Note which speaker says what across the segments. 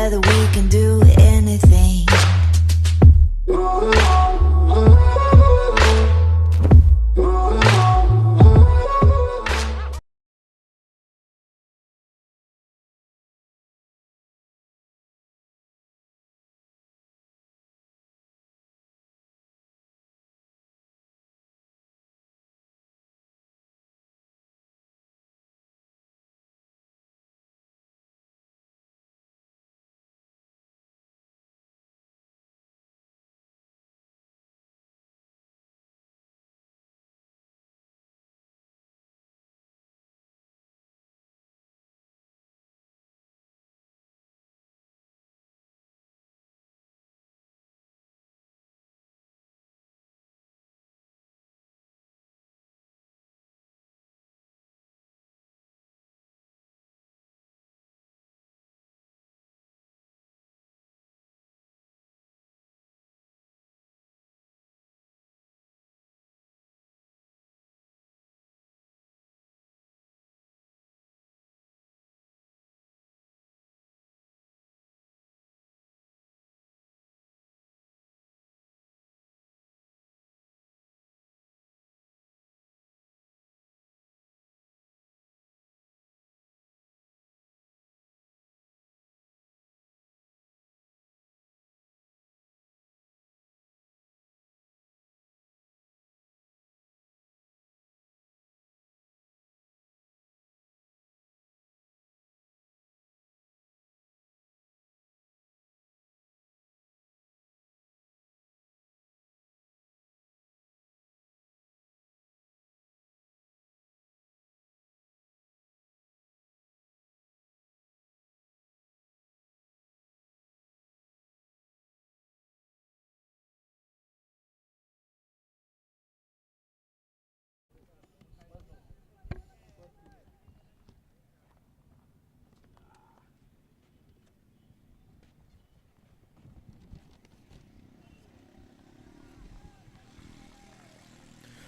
Speaker 1: together we can do anything.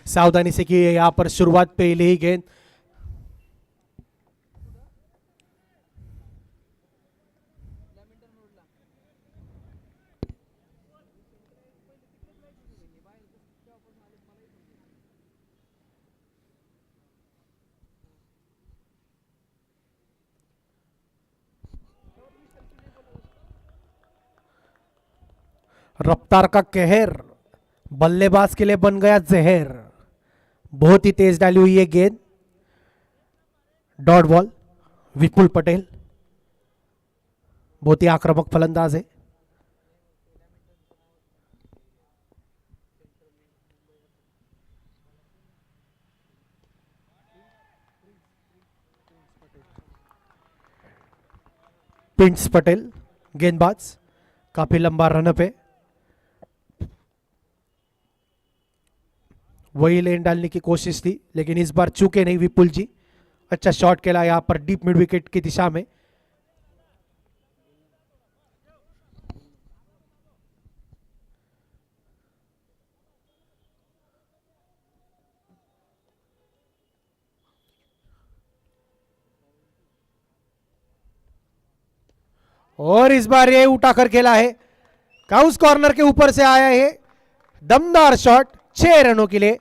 Speaker 2: सावधानी से की है यहां पर शुरुआत, पहले ही गेंद। रफ्तार का कहर बल्लेबाज के लिए बन गया जहर। बहुत ही तेज डाली हुई है गेंद, डॉट बॉल। विपुल पटेल बहुत ही आक्रामक फलंदाज है। प्रिंस पटेल गेंदबाज, काफी लंबा रनअप है। वही लेन डालने की कोशिश थी लेकिन इस बार चूके नहीं विपुल जी। अच्छा शॉट खेला यहां पर डीप मिड विकेट की दिशा में। और इस बार ये उठाकर खेला है, काउस कॉर्नर के ऊपर से आया है दमदार शॉट 6 रनों के लिए।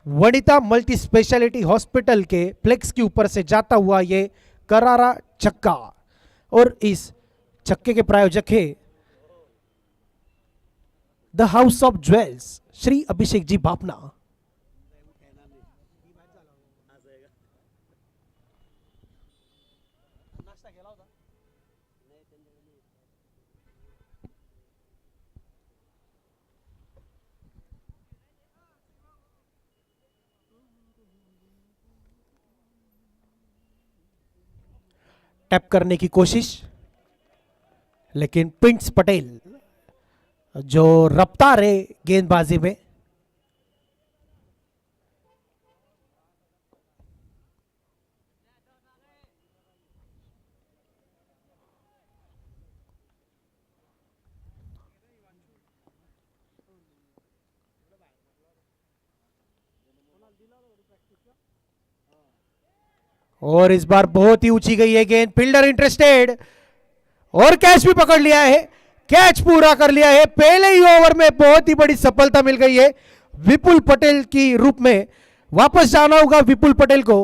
Speaker 2: वनिता मल्टी स्पेशलिटी हॉस्पिटल के फ्लेक्स के ऊपर से जाता हुआ ये करारा छक्का। और इस छक्के के प्रायोजक है the house of jewels, Shri Abhishek ji Bapna. Tap करने की कोशिश लेकिन प्रिंस पटेल जो रफ्तार है गेंदबाजी में, और इस बार बहुत ही ऊंची गई है गेंद। फील्डर इंटरेस्टेड और कैच भी पकड़ लिया है, कैच पूरा कर लिया है। पहले ही ओवर में बहुत ही बड़ी सफलता मिल गई है विपुल पटेल की रूप में। वापस जाना होगा विपुल पटेल को।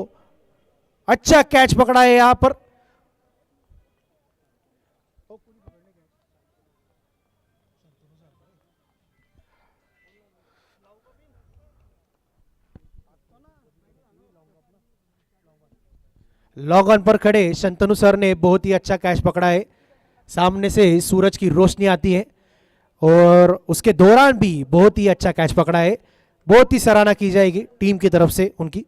Speaker 2: अच्छा कैच पकड़ा है यहां पर। लॉग ऑन पर खड़े शंतनु सर ने बहुत ही अच्छा कैच पकड़ा है। सामने से सूरज की रोशनी आती है और उसके दौरान भी बहुत ही अच्छा कैच पकड़ा है। बहुत ही सराहना की जाएगी टीम की तरफ से उनकी।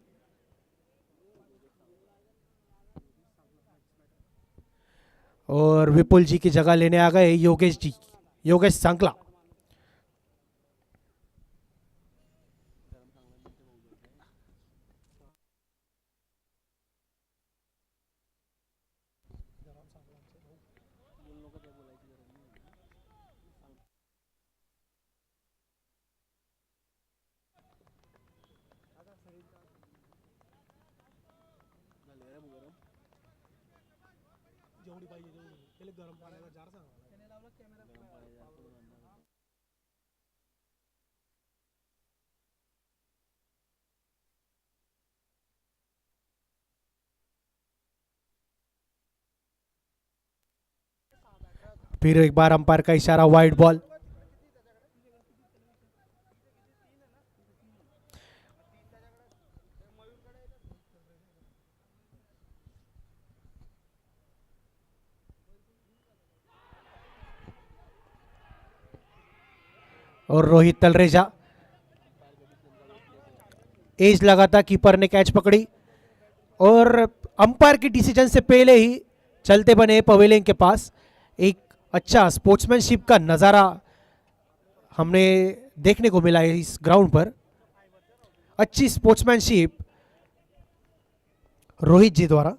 Speaker 2: और विपुल जी की जगह लेने आ गए योगेश जी, योगेश सांकला। फिर एक बार अंपायर का इशारा, वाइड बॉल। और रोहित तलरेजा, एज लगा था, कीपर ने कैच पकड़ी और अंपायर के डिसीजन से पहले ही चलते बने पवेलियन के पास। एक अच्छा स्पोर्ट्समैनशिप का नज़ारा हमने देखने को मिला है इस ग्राउंड पर। अच्छी स्पोर्ट्समैनशिप रोहित जी द्वारा।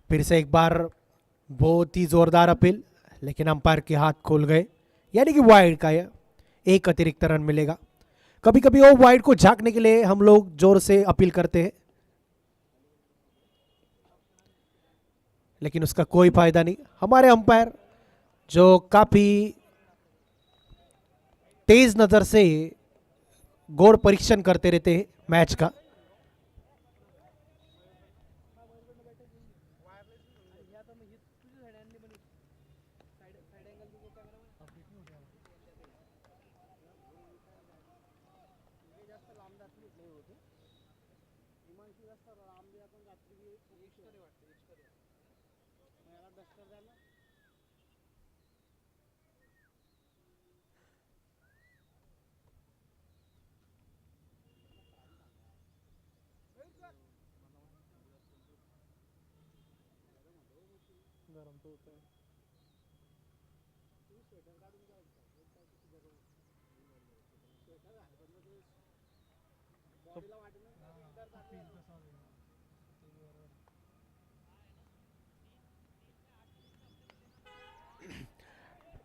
Speaker 2: फिर से एक बार बहुत ही जोरदार अपील, लेकिन अंपायर के हाथ खोल गए, यानी कि वाइड का एक अतिरिक्त रन मिलेगा। कभी कभी वो वाइड को झांकने के लिए हम लोग जोर से अपील करते हैं, लेकिन उसका कोई फायदा नहीं। हमारे अंपायर जो काफी तेज नजर से गौर परीक्षण करते रहते हैं मैच का।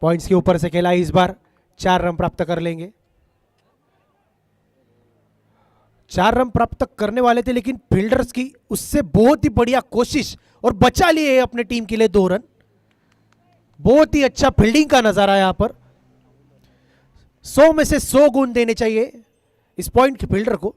Speaker 2: पॉइंट्स के ऊपर से खेला इस बार, 4 रन प्राप्त कर लेंगे। 4 रन प्राप्त करने वाले थे, लेकिन फील्डर्स की उससे बहुत ही बढ़िया कोशिश और बचा लिए अपने टीम के लिए 2 रन। बहुत ही अच्छा फील्डिंग का नजारा यहां पर। 100 में से 100 गुण देने चाहिए इस पॉइंट के फील्डर को।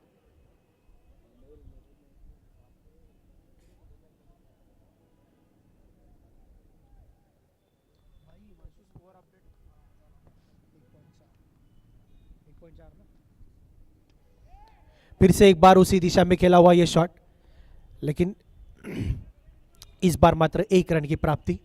Speaker 2: फिर से एक बार उसी दिशा में खेला हुआ यह शॉट, लेकिन इस बार मात्र 1 रन की प्राप्ति।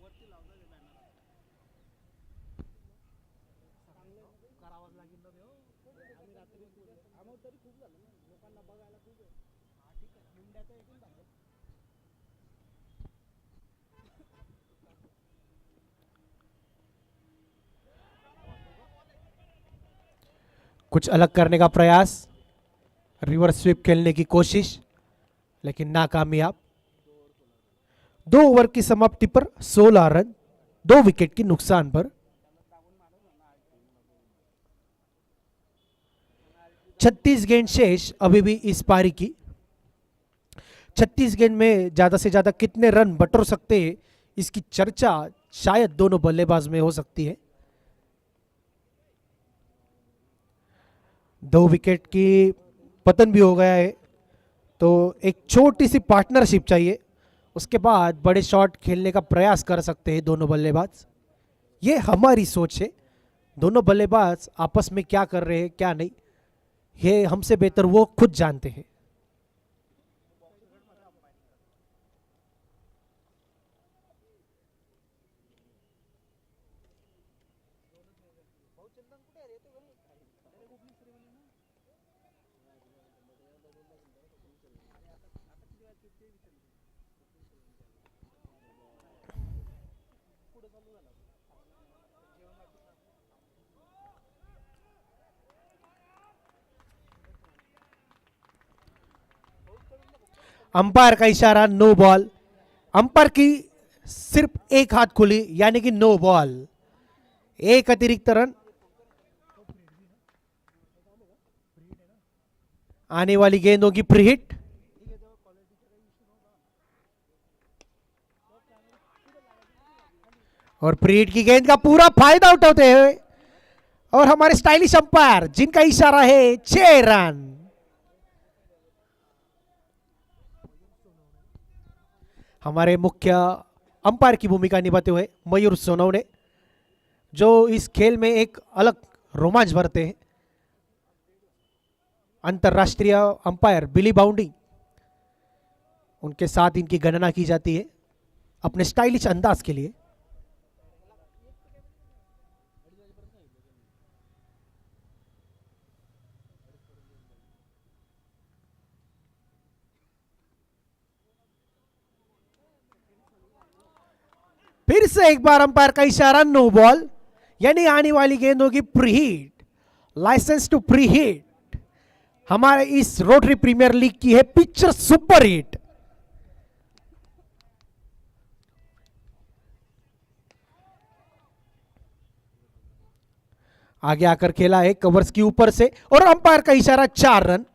Speaker 2: कुछ अलग करने का प्रयास, रिवर्स स्वीप खेलने की कोशिश, लेकिन नाकामयाब। 2 ओवर की समाप्ति पर 16 रन, 2 विकेट की नुकसान पर। 36 गेंद शेष अभी भी इस पारी की। 36 गेंद में ज्यादा से ज्यादा कितने रन बटोर सकते हैं, इसकी चर्चा शायद दोनों बल्लेबाज में हो सकती है। 2 विकेट की पतन भी हो गया है, तो एक छोटी सी पार्टनरशिप चाहिए, उसके बाद बड़े शॉट खेलने का प्रयास कर सकते हैं दोनों बल्लेबाज। ये हमारी सोच है, दोनों बल्लेबाज आपस में क्या कर रहे हैं क्या नहीं, ये हमसे बेहतर वो खुद जानते हैं। अंपायर का इशारा नो बॉल। अंपायर की सिर्फ एक हाथ खुली, यानी कि नो बॉल। एक अतिरिक्त रन। आने वाली गेंदों की प्री हिट, और प्री हिट की गेंद का पूरा फायदा उठाते हुए और हमारे स्टाइलिश अंपायर जिनका इशारा है 6 रन। हमारे मुख्य अंपायर की भूमिका निभाते हुए मयूर सोनवणे, जो इस खेल में एक अलग रोमांच भरते हैं। अंतरराष्ट्रीय अंपायर बिली बाउंडी, उनके साथ इनकी गणना की जाती है अपने स्टाइलिश अंदाज के लिए। फिर से एक बार अंपायर का इशारा नो बॉल, यानी आने वाली गेंदों की free hit, licence to free hit. हमारे इस रोटरी प्रीमियर लीग की है पिक्चर सुपर हिट। आगे आकर खेला है कवर्स की ऊपर से, और अंपायर का इशारा 4 रन।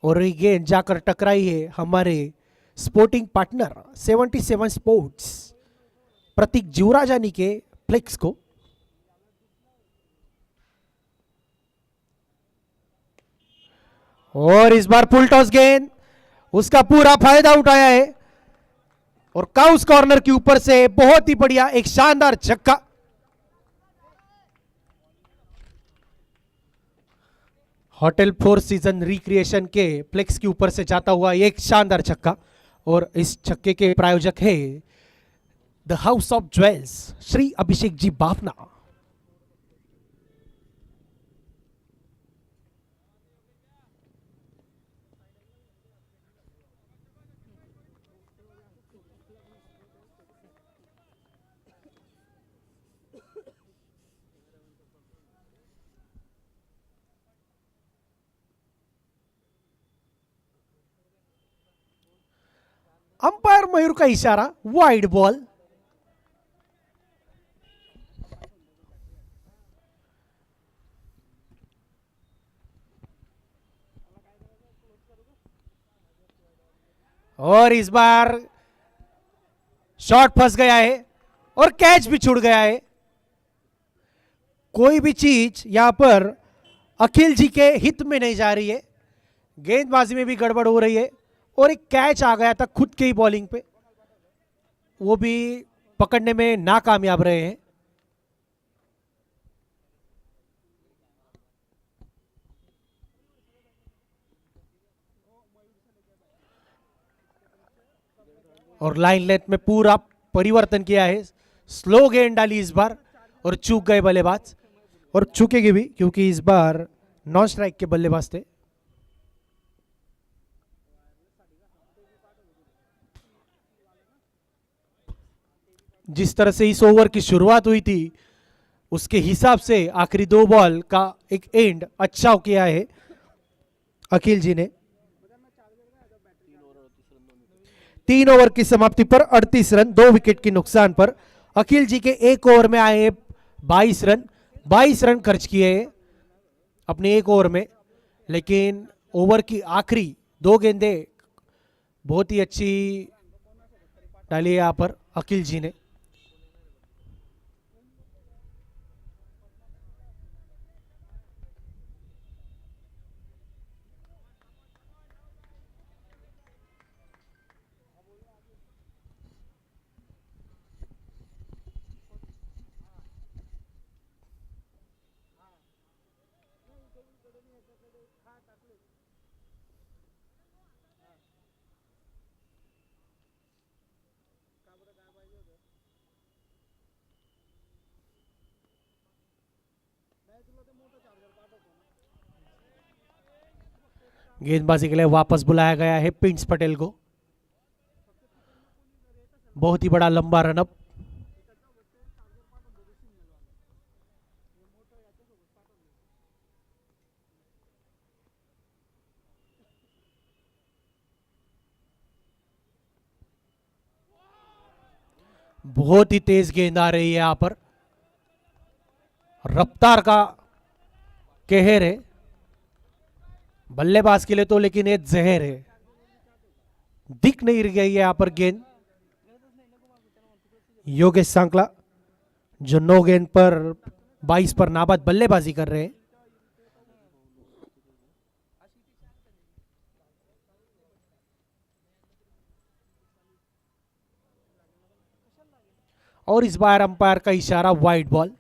Speaker 2: और ये गेंद जाकर टकराई है हमारे स्पोर्टिंग पार्टनर 77 स्पोर्ट्स प्रतीक जीवराजानी के फ्लेक्स को। और इस बार फुल टॉस गेंद, उसका पूरा फायदा उठाया है और काउस कॉर्नर के ऊपर से बहुत ही बढ़िया एक शानदार छक्का। होटल 4 सीजन रिक्रिएशन के फ्लेक्स के ऊपर से जाता हुआ एक शानदार छक्का, और इस छक्के के प्रायोजक है the house of jewels Shri Abhishek ji Bafna. Umpire Mayur का इशारा वाइड बॉल। और इस बार शॉट फंस गया है और कैच भी छूट गया है। कोई भी चीज यहां पर अखिल जी के हित में नहीं जा रही है, गेंदबाजी में भी गड़बड़ हो रही है, और एक कैच आ गया था खुद के ही बॉलिंग पे, वो भी पकड़ने में नाकामयाब रहे हैं। और लाइन लेंथ में पूरा परिवर्तन किया है स्लो गेंद डाली इस बार और चूक गए बल्लेबाज, और चूकेगी भी क्योंकि इस बार नॉन स्ट्राइक के बल्लेबाज थे। जिस तरह से इस ओवर की शुरुआत हुई थी उसके हिसाब से आखिरी 2 बॉल का एक एंड अच्छा किया है अखिल जी ने। 3 ओवर की समाप्ति पर 38 रन 2 विकेट के नुकसान पर अखिल जी के एक ओवर में आए 22 रन। 22 रन खर्च किए अपने एक ओवर में, लेकिन ओवर की आखिरी 2 गेंदें बहुत ही अच्छी डाली है यहां पर अखिल जी ने। गेंदबाजी के लिए वापस बुलाया गया है प्रिंस पटेल को। बहुत ही बड़ा लंबा रनअप। बहुत ही तेज गेंद आ रही है यहां पर, रफ्तार का कहर है बल्लेबाज के लिए तो, लेकिन ये जहर है। दिख नहीं रही है यहां पर गेंद। योगेश सांकला जो 9 गेंद पर 22 पर नाबाद बल्लेबाजी कर रहे हैं। और इस बार अंपायर का इशारा वाइड बॉल।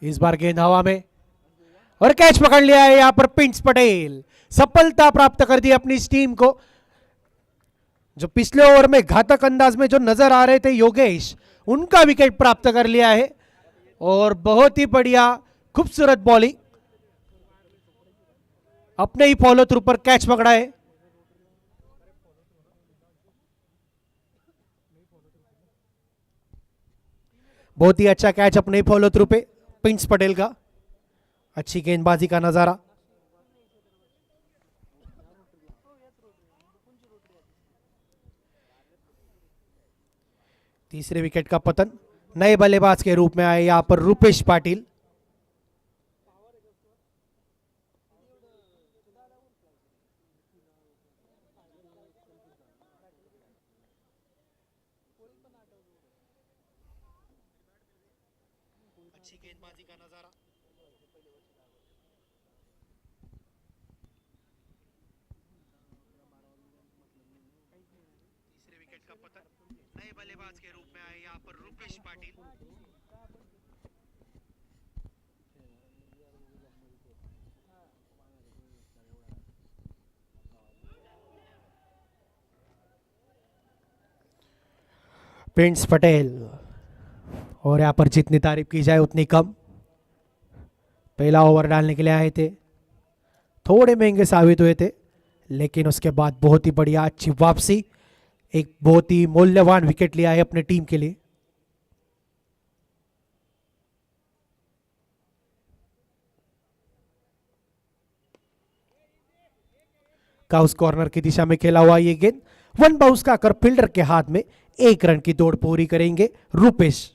Speaker 2: इस बार गेंद हवा में और कैच पकड़ लिया है यहां पर प्रिंस पटेल। सफलता प्राप्त कर दी अपनी इस टीम को। जो पिछले ओवर में घातक अंदाज में जो नजर आ रहे थे योगेश, उनका विकेट प्राप्त कर लिया है और बहुत ही बढ़िया खूबसूरत बॉलिंग। अपने ही फॉलो थ्रू पर कैच पकड़ा है। बहुत ही अच्छा कैच अपने ही फॉलो थ्रू पे प्रिंस पटेल का। अच्छी गेंदबाजी का नजारा। तीसरे विकेट का पतन। नए बल्लेबाज के रूप में आए यहां पर रूपेश पाटिल। अच्छी गेंदबाजी का नजारा। तीसरे विकेट का पतन। नए बल्लेबाज के रूप में आए यहां पर रूपेश पाटिल। प्रिंस पटेल, और यहां पर जितनी तारीफ की जाए उतनी कम। पहला ओवर डालने के लिए आए थे, थोड़े महंगे साबित हुए थे, लेकिन उसके बाद बहुत ही बढ़िया अच्छी वापसी। एक बहुत ही मूल्यवान विकेट लिया है अपने टीम के लिए। काउस कॉर्नर की दिशा में खेला हुआ ये गेंद वन बाउंस का आकर फील्डर के हाथ में। 1 रन की दौड़ पूरी करेंगे रूपेश।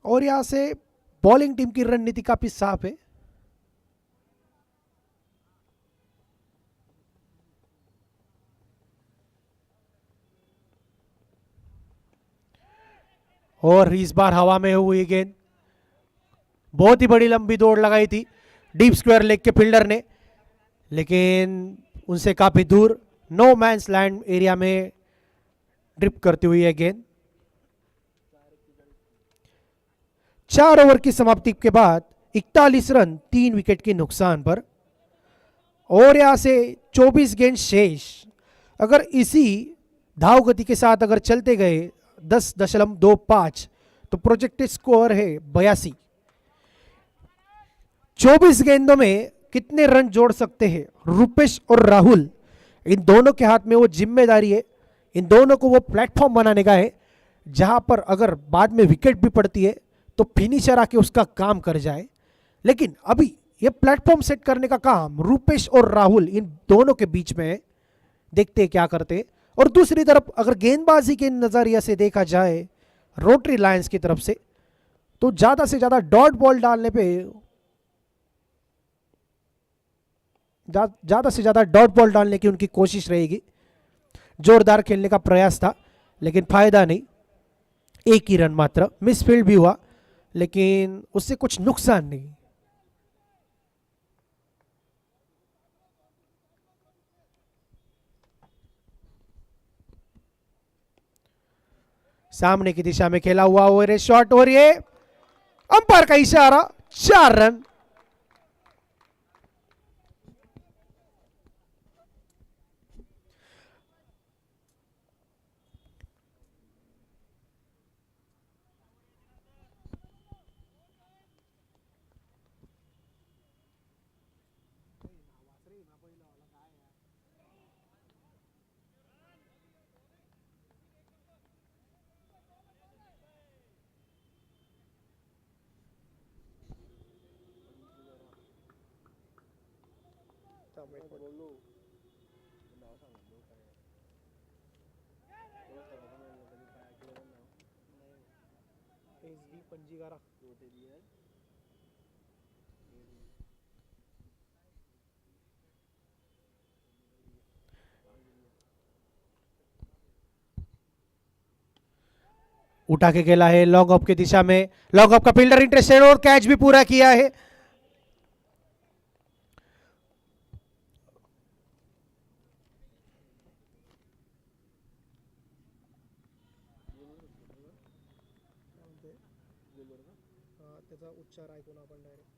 Speaker 2: और यहां से बॉलिंग टीम की रणनीति काफी साफ है। और इस बार हवा में हुई गेंद, बहुत ही बड़ी लंबी दौड़ लगाई थी डीप स्क्वायर लेग के फील्डर ने, लेकिन उनसे काफी दूर नो मैंस लैंड एरिया में ड्रिप करती हुई है गेंद। 4 ओवर की समाप्ति के बाद 41 रन 3 विकेट के नुकसान पर, और यहां से 24 गेंद शेष। अगर इसी धाव गति के साथ अगर चलते गए 10.25 तो प्रोजेक्टेड स्कोर है 82। 24 गेंदों में कितने रन जोड़ सकते हैं रूपेश और राहुल, इन दोनों के हाथ में वो जिम्मेदारी है। इन दोनों को वो प्लेटफॉर्म बनाने का है जहां पर अगर बाद में विकेट भी पड़ती है तो फिनिशर आके उसका काम कर जाए। लेकिन अभी ये प्लेटफॉर्म सेट करने का काम रूपेश और राहुल इन दोनों के बीच में है, देखते हैं क्या करते हैं। और दूसरी तरफ अगर गेंदबाजी के नजरिया से देखा जाए रोटरी लायंस की तरफ से, तो ज्यादा से ज्यादा डॉट बॉल डालने पे, ज्यादा से ज्यादा डॉट बॉल डालने की उनकी कोशिश रहेगी। जोरदार खेलने का प्रयास था लेकिन फायदा नहीं, एक ही रन मात्र, मिसफील्ड भी हुआ लेकिन उससे कुछ नुकसान नहीं। सामने की दिशा में खेला हुआ ओवर है शॉट, और ये अंपायर का इशारा, 4 रन। उठा के खेला है लॉन्ग ऑफ की दिशा में, लॉन्ग ऑफ का फील्डर इंटरेस्टेड और कैच भी पूरा किया है। उच्चार ऐकून आपण डायरेक्ट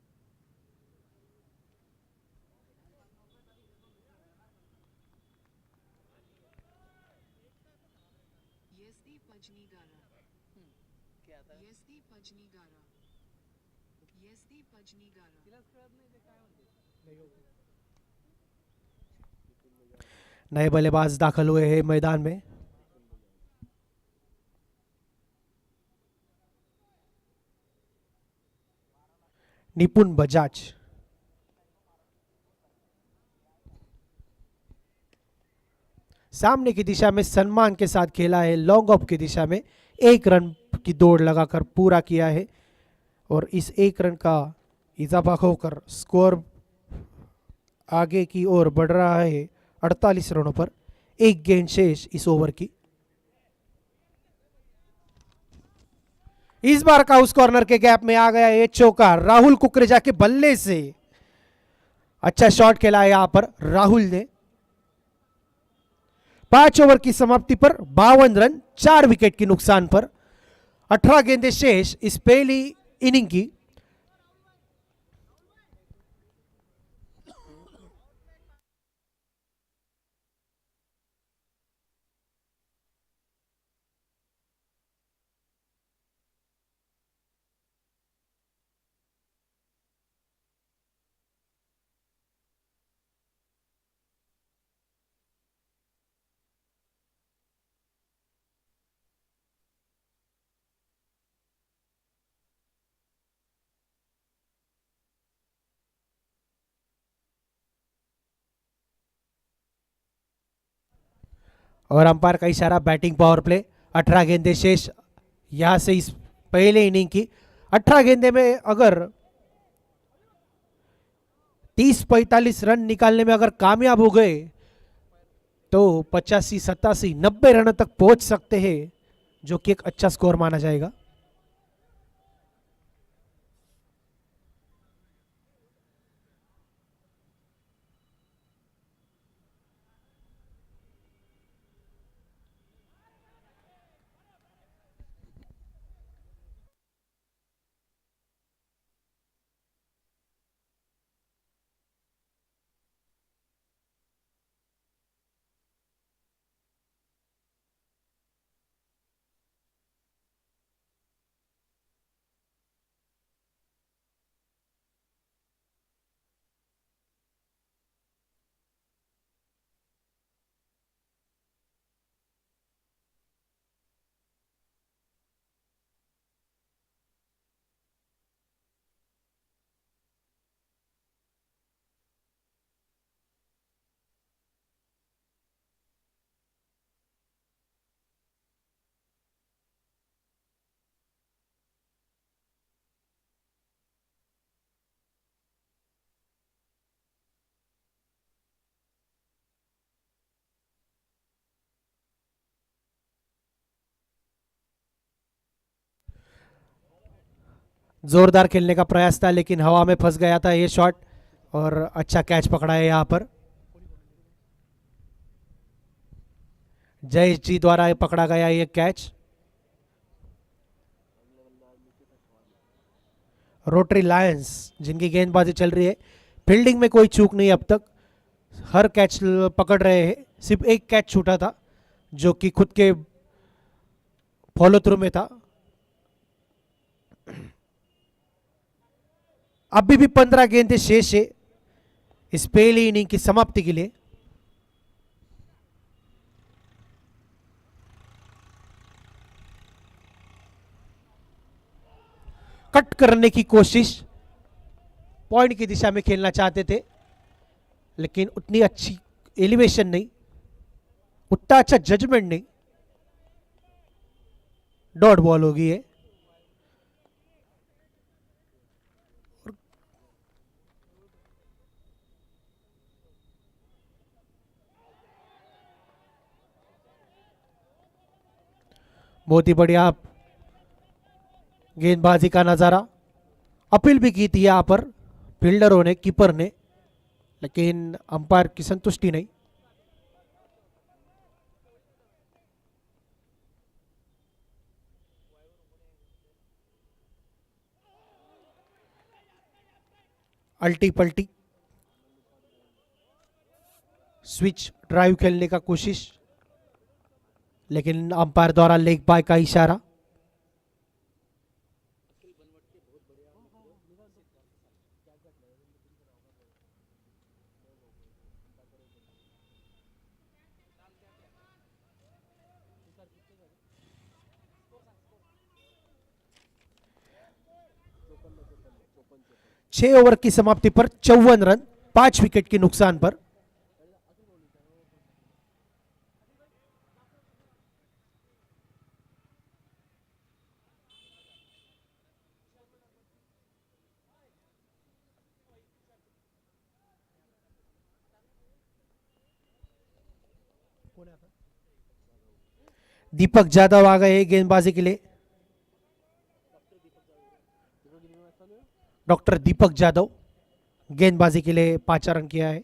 Speaker 2: नए बल्लेबाज दाखिल हुए हैं मैदान में। निपुण बजाज सामने की दिशा में सम्मान के साथ खेला है, लॉन्ग ऑफ की दिशा में 1 रन की दौड़ लगाकर पूरा किया है, और इस 1 रन का इजाफा होकर स्कोर आगे की ओर बढ़ रहा है 48 रनों पर। 1 गेंद शेष इस ओवर की। इस बार का उस कॉर्नर के गैप में आ गया ये चौका राहुल कुकरेजा के बल्ले से। अच्छा शॉट खेला है यहां पर राहुल ने। 5 ओवर की समाप्ति पर 52 रन 4 विकेट के नुकसान पर, 18 गेंदें शेष इस पहली इनिंग की। और अंपायर का इशारा बैटिंग पावर प्ले। 18 गेंदें शेष यहां से इस पहले इनिंग की। 18 गेंदे में अगर 30-45 रन निकालने में अगर कामयाब हो गए तो 85, 87, 90 रन तक पहुंच सकते हैं, जो कि एक अच्छा स्कोर माना जाएगा। जोरदार खेलने का प्रयास था लेकिन हवा में फंस गया था ये शॉट और अच्छा कैच पकड़ा है यहां पर। जयेश जी द्वारा ये पकड़ा गया ये कैच। रोटरी लायंस जिनकी गेंदबाजी चल रही है, फील्डिंग में कोई चूक नहीं अब तक, हर कैच पकड़ रहे हैं। सिर्फ एक कैच छूटा था जो कि खुद के फॉलो थ्रू में था। अभी भी 15 गेंदें शेष है इस पहली इनिंग की समाप्ति के लिए। कट करने की कोशिश, पॉइंट की दिशा में खेलना चाहते थे लेकिन उतनी अच्छी एलिवेशन नहीं, उतना अच्छा जजमेंट नहीं, डॉट बॉल होगी है। बहुत ही बढ़िया गेंदबाजी का नजारा। अपील भी की थी यहां पर फील्डरों ने, कीपर ने, लेकिन अंपायर की संतुष्टि नहीं। अल्टी पल्टी स्विच ड्राइव खेलने का कोशिश लेकिन अंपायर द्वारा लेग बाय का इशारा। छह ओवर की समाप्ति पर 54 रन, 5 विकेट के नुकसान पर। दीपक जाधव आ गए गेंदबाजी के लिए। डॉक्टर दीपक जाधव गेंदबाजी के लिए 5 रन किया है।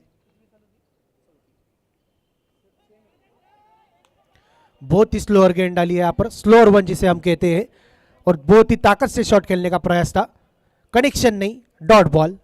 Speaker 2: बहुत ही स्लोअर गेंद डाली है यहाँ पर, स्लोअर वन जिसे हम कहते हैं, और बहुत ही ताकत से शॉट खेलने का प्रयास था, कनेक्शन नहीं, डॉट बॉल।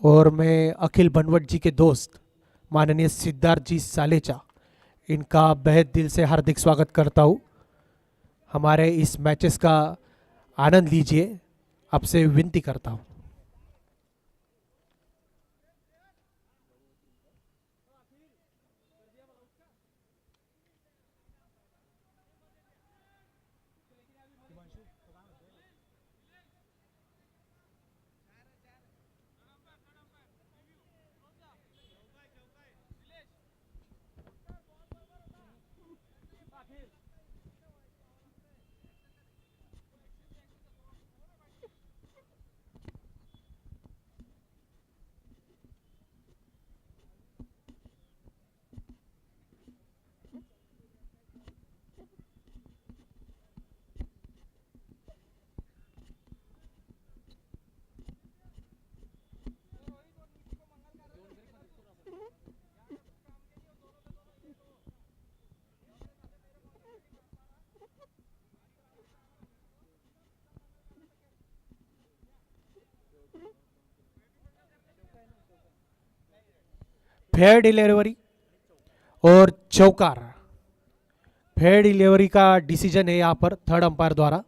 Speaker 2: और मैं अखिल बनवट जी के दोस्त माननीय सिद्धार्थ जी सालेचा, इनका बेहद दिल से हार्दिक स्वागत करता हूँ। हमारे इस मैचेस का आनंद लीजिए, आपसे विनती करता हूँ। फेयर डिलीवरी और चौकार, फेयर डिलीवरी का डिसीजन है यहां पर थर्ड अंपायर द्वारा।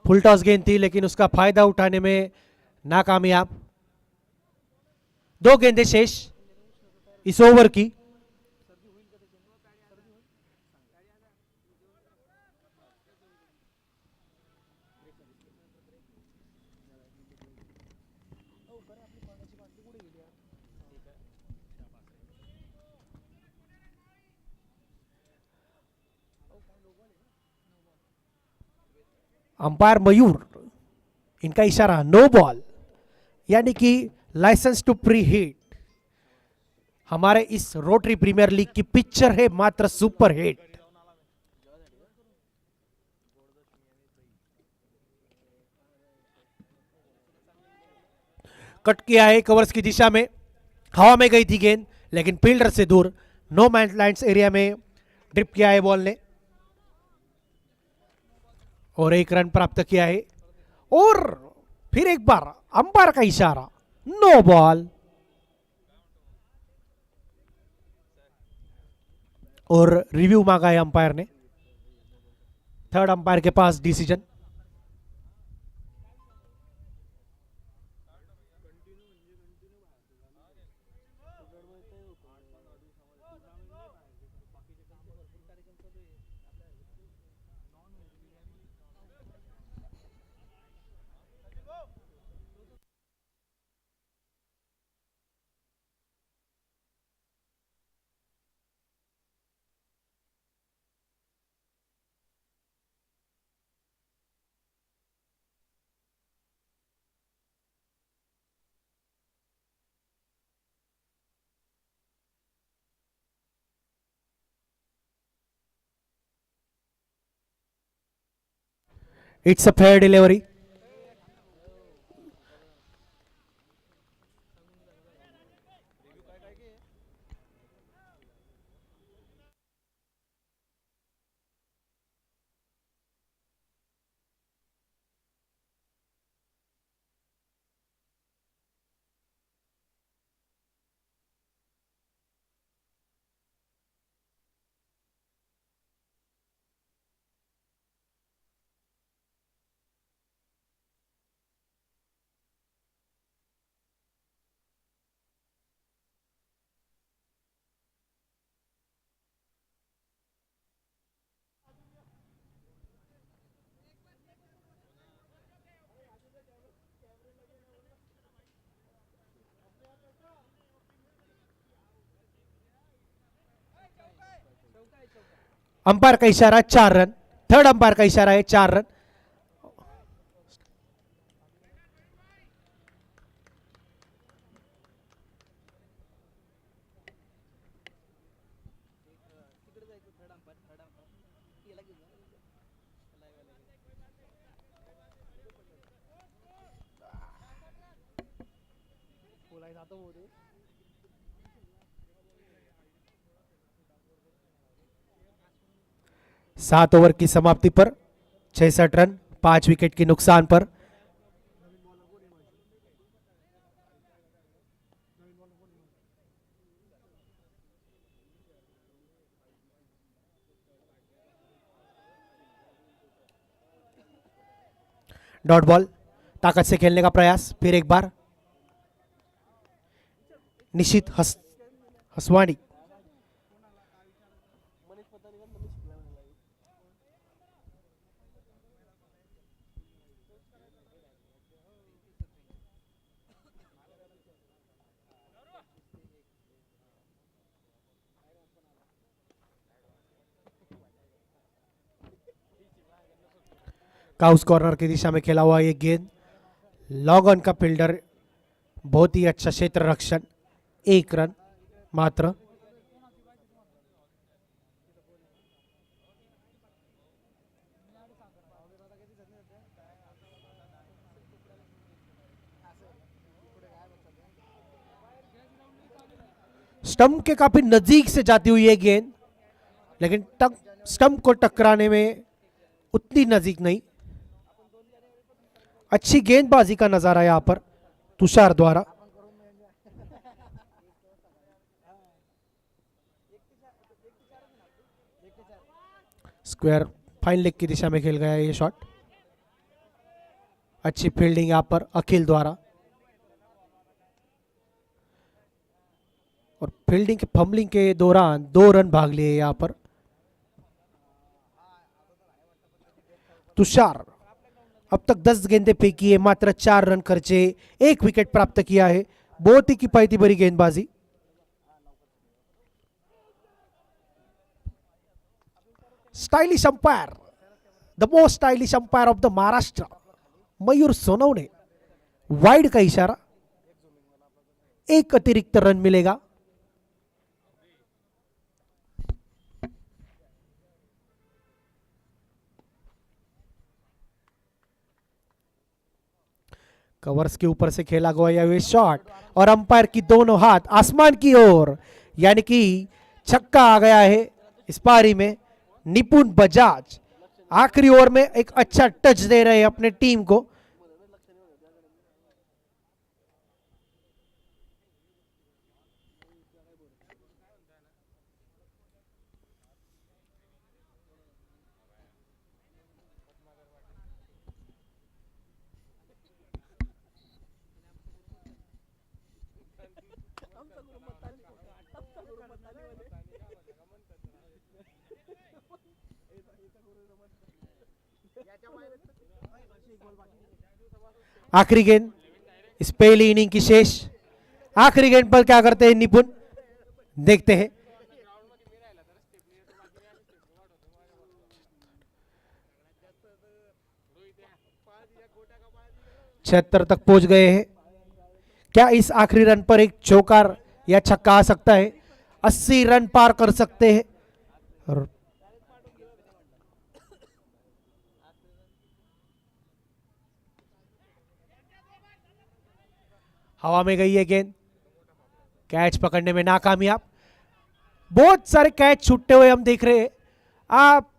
Speaker 2: फुल टॉस गेंद थी लेकिन उसका फायदा उठाने में नाकामयाब। 2 गेंदें शेष इस ओवर की। अंपायर मयूर, इनका इशारा नो बॉल, यानी कि लाइसेंस टू प्री हिट। हमारे इस रोटरी प्रीमियर लीग की पिक्चर है मात्र सुपर हिट। कट किया है कवर्स की दिशा में, हवा में गई थी गेंद लेकिन फील्डर से दूर नो मैन लैंड्स एरिया में ड्रिप किया है बॉल ने और 1 रन प्राप्त किया है। और फिर एक बार अंपायर का इशारा नो बॉल और रिव्यू मांगा है अंपायर ने। थर्ड अंपायर के पास decision. It's a fair delivery. Umpire का इशारा 4 रन। थर्ड अंपायर का इशारा है 4 रन। सात ओवर की समाप्ति पर 66 रन 5 विकेट के नुकसान पर डॉट बॉल। ताकत से खेलने का प्रयास फिर एक बार। निशित हसवानी। काउस कॉर्नर की दिशा में खेला हुआ ये गेंद। लॉग ऑन का फील्डर, बहुत ही अच्छा क्षेत्र रक्षण। 1 रन मात्र। स्टंप के काफी नजदीक से जाती हुई है गेंद लेकिन स्टंप को टकराने में उतनी नजदीक नहीं। अच्छी गेंदबाजी का नजारा यहां पर तुषार द्वारा। स्क्वायर फाइन लेग की दिशा में खेल गया ये शॉट। अच्छी फील्डिंग यहां पर अखिल द्वारा, और फील्डिंग के फंबलिंग के दौरान 2 रन भाग लिए यहां पर। तुषार अब तक 10 गेंदे फेंकी है, मात्र 4 रन खर्चे, 1 विकेट प्राप्त किया है। बहुत ही किफायती भरी गेंदबाजी। Stylish umpire, the most stylish umpire of the Maharashtra, Mayur Sonawane. Wide का इशारा, 1 अतिरिक्त रन मिलेगा। कवर्स के ऊपर से खेला गया ये शॉट, और अंपायर की दोनों हाथ आसमान की ओर, यानी कि छक्का आ गया है इस पारी में। निपुण बजाज आखिरी ओवर में एक अच्छा टच दे रहे हैं अपने टीम को। आखिरी गेंद इस पहली इनिंग की शेष। आखिरी गेंद पर क्या करते हैं निपुण, देखते हैं। छिहत्तर तक पहुंच गए हैं। क्या इस आखिरी रन पर एक चौकार या छक्का आ सकता है? 80 रन पार कर सकते हैं। और हवा में गई है गेंद, कैच पकड़ने में नाकामयाब। बहुत सारे कैच छूटते हुए हम देख रहे हैं। आप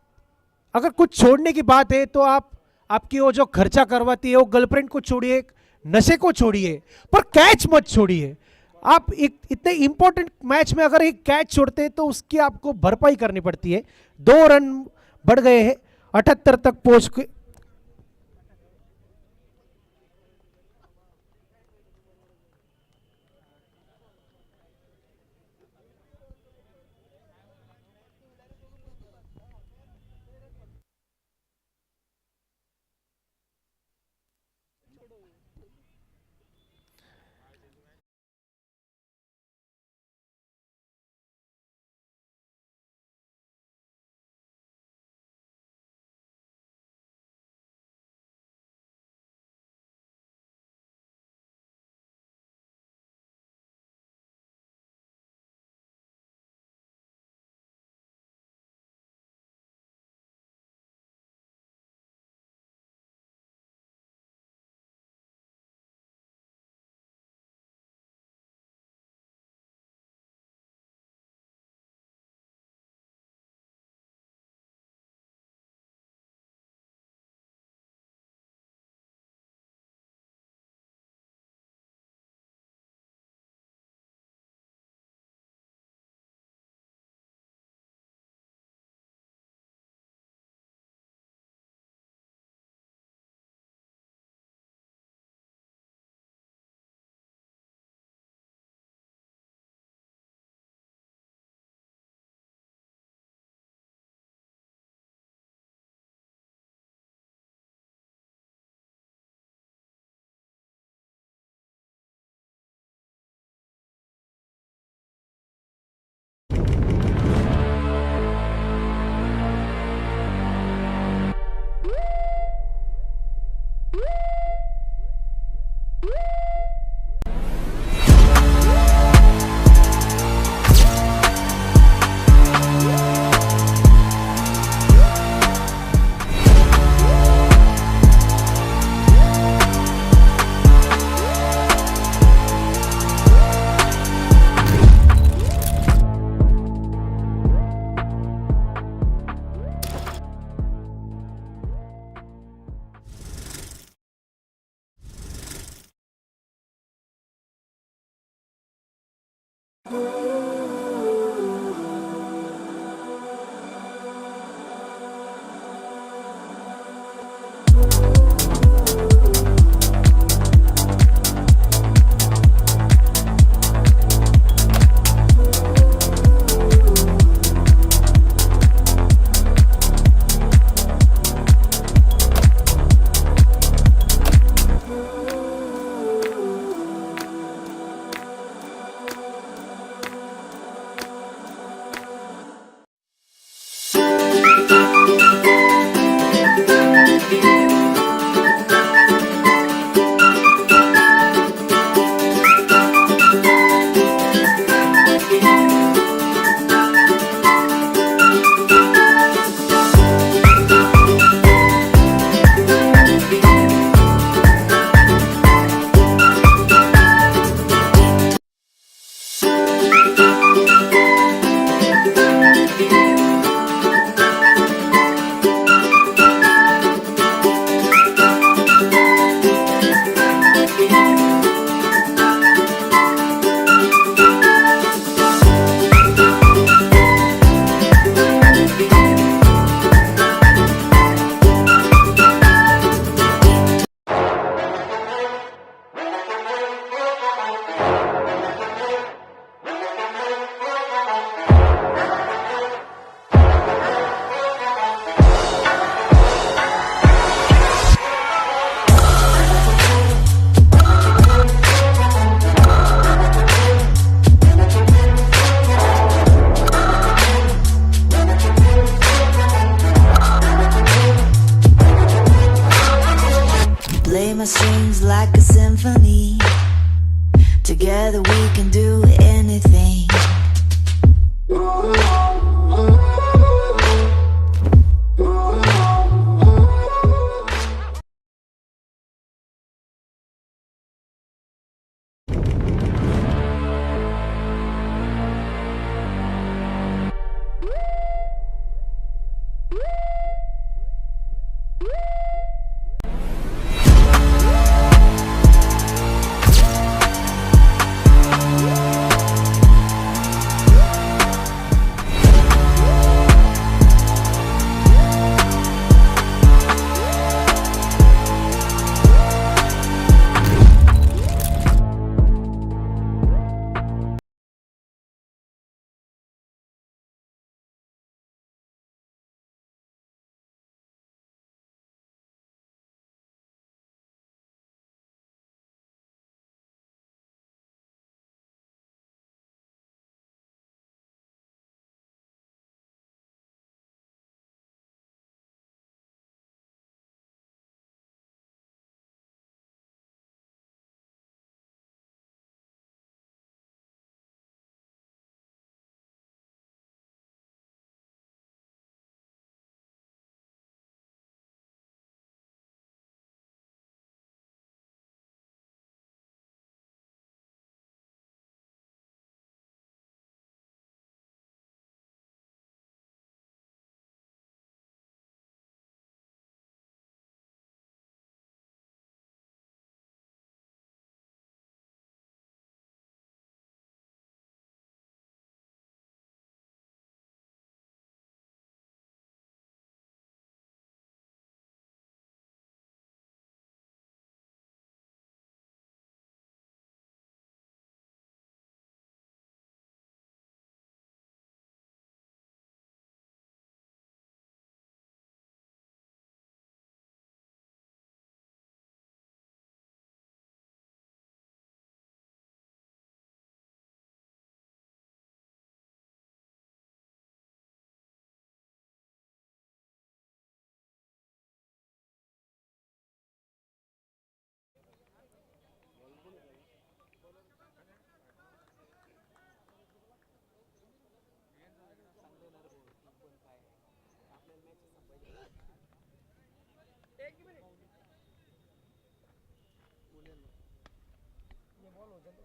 Speaker 2: अगर कुछ छोड़ने की बात है तो आप, आपकी वो जो खर्चा करवाती है वो गर्लफ्रेंड को छोड़िए, नशे को छोड़िए, पर कैच मत छोड़िए। आप एक इतने इंपॉर्टेंट मैच में अगर एक कैच छोड़ते हैं तो उसकी आपको भरपाई करनी पड़ती है। 2 रन बढ़ गए हैं, 78 तक पहुंच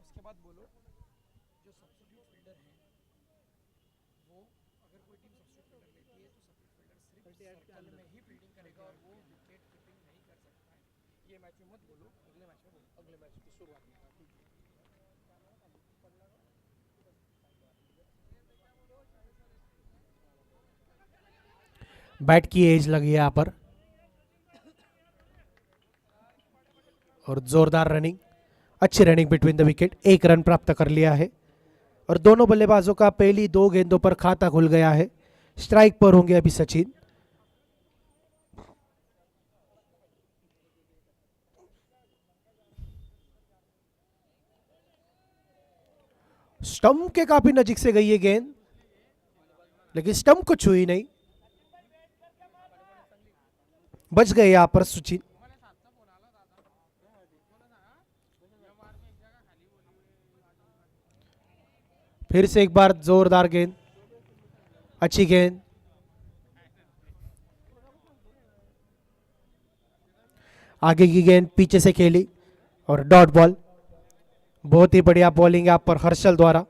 Speaker 2: उसके बाद बोलो जो सब्स्टिट्यूट फील्डर है वो अगर कोई टीम सब्स्टिट्यूट फील्डर लेती है तो सब्स्टिट्यूट फील्डर सिर्फ सर्कल में ही फील्डिंग करेगा और वो विकेट कीपिंग नहीं कर सकता है। ये मैच में मत बोलो, अगले मैच में बोलो, अगले मैच की शुरुआत में। ठीक है। बैट की एज लगी है यहाँ पर और जोरदार रनिंग, अच्छी रनिंग बिटवीन द विकेट, एक रन प्राप्त कर लिया है और दोनों बल्लेबाजों का पहली 2 गेंदों पर खाता खुल गया है। स्ट्राइक पर होंगे अभी सचिन। स्टंप के काफी नजीक से गई है गेंद, लेकिन स्टंप को छुई नहीं, बच गए यहां पर सचिन। फिर से एक बार जोरदार गेंद, अच्छी गेंद, आगे की गेंद पीछे से खेली और डॉट बॉल। बहुत ही बढ़िया बॉलिंग यहाँ पर हर्षल द्वारा।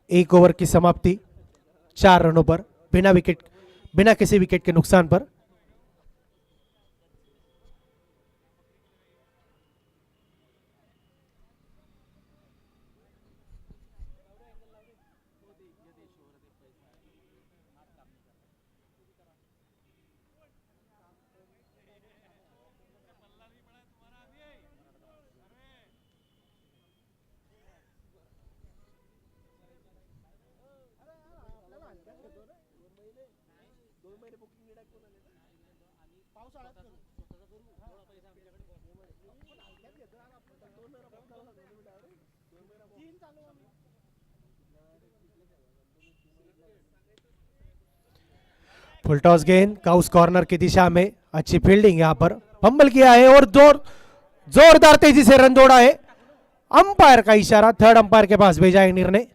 Speaker 2: एक ओवर की समाप्ति 4 रनों पर, बिना किसी विकेट के नुकसान पर। फुल टॉस गेंद काउस कॉर्नर की दिशा में, अच्छी फील्डिंग यहां पर, फंबल किया है और जोरदार तेजी से रन दौड़ा है। अंपायर का इशारा, थर्ड अंपायर के पास भेजा है निर्णय।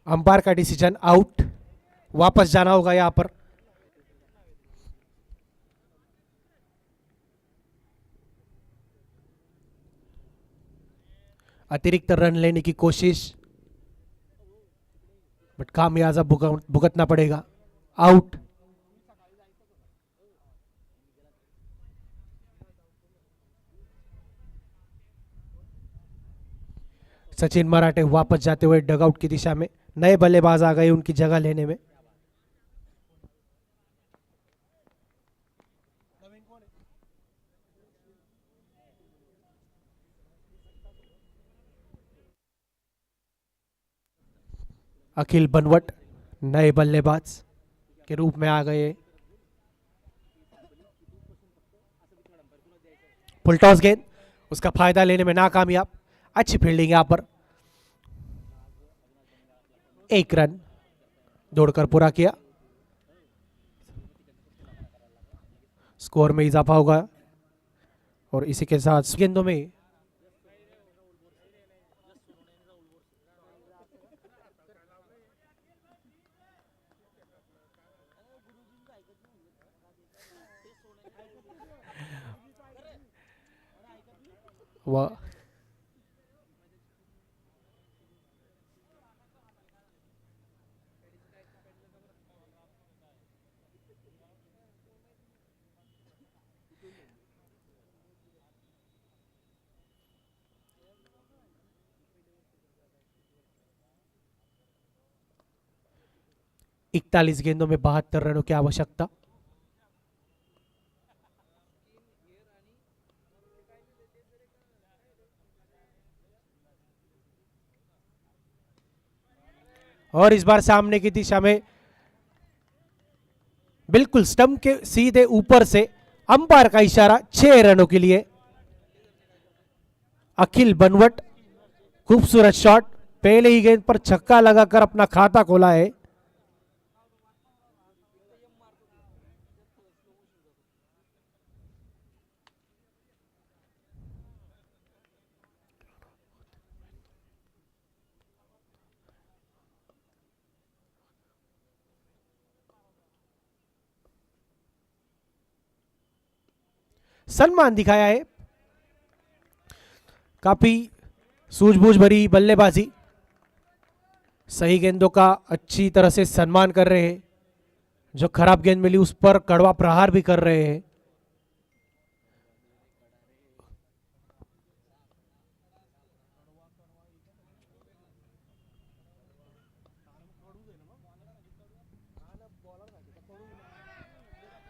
Speaker 2: अंपायर का डिसीजन आउट, वापस जाना होगा यहां पर। अतिरिक्त रन लेने की कोशिश, बट खामियाजा भुगतना पड़ेगा। आउट। सचिन मराठे वापस जाते हुए डगआउट की दिशा में, नए बल्लेबाज आ गए उनकी जगह लेने में। अखिल बनवट नए बल्लेबाज के रूप में आ गए। फुल टॉस गेंद, उसका फायदा लेने में नाकामयाब। अच्छी फील्डिंग यहां पर, एक रन दौड़कर पूरा किया। स्कोर में इजाफा होगा और इसी के साथ गेंदों में वह 41 गेंदों में 72 रनों की आवश्यकता। और इस बार सामने की दिशा में बिल्कुल स्टंप के सीधे ऊपर से अंपायर का इशारा, 6 रनों के लिए। अखिल बनवट खूबसूरत शॉट, पहले ही गेंद पर छक्का लगाकर अपना खाता खोला है। सम्मान दिखाया है, काफी सूझबूझ भरी बल्लेबाजी, सही गेंदों का अच्छी तरह से सम्मान कर रहे हैं। जो खराब गेंद मिली उस पर कड़वा प्रहार भी कर रहे हैं।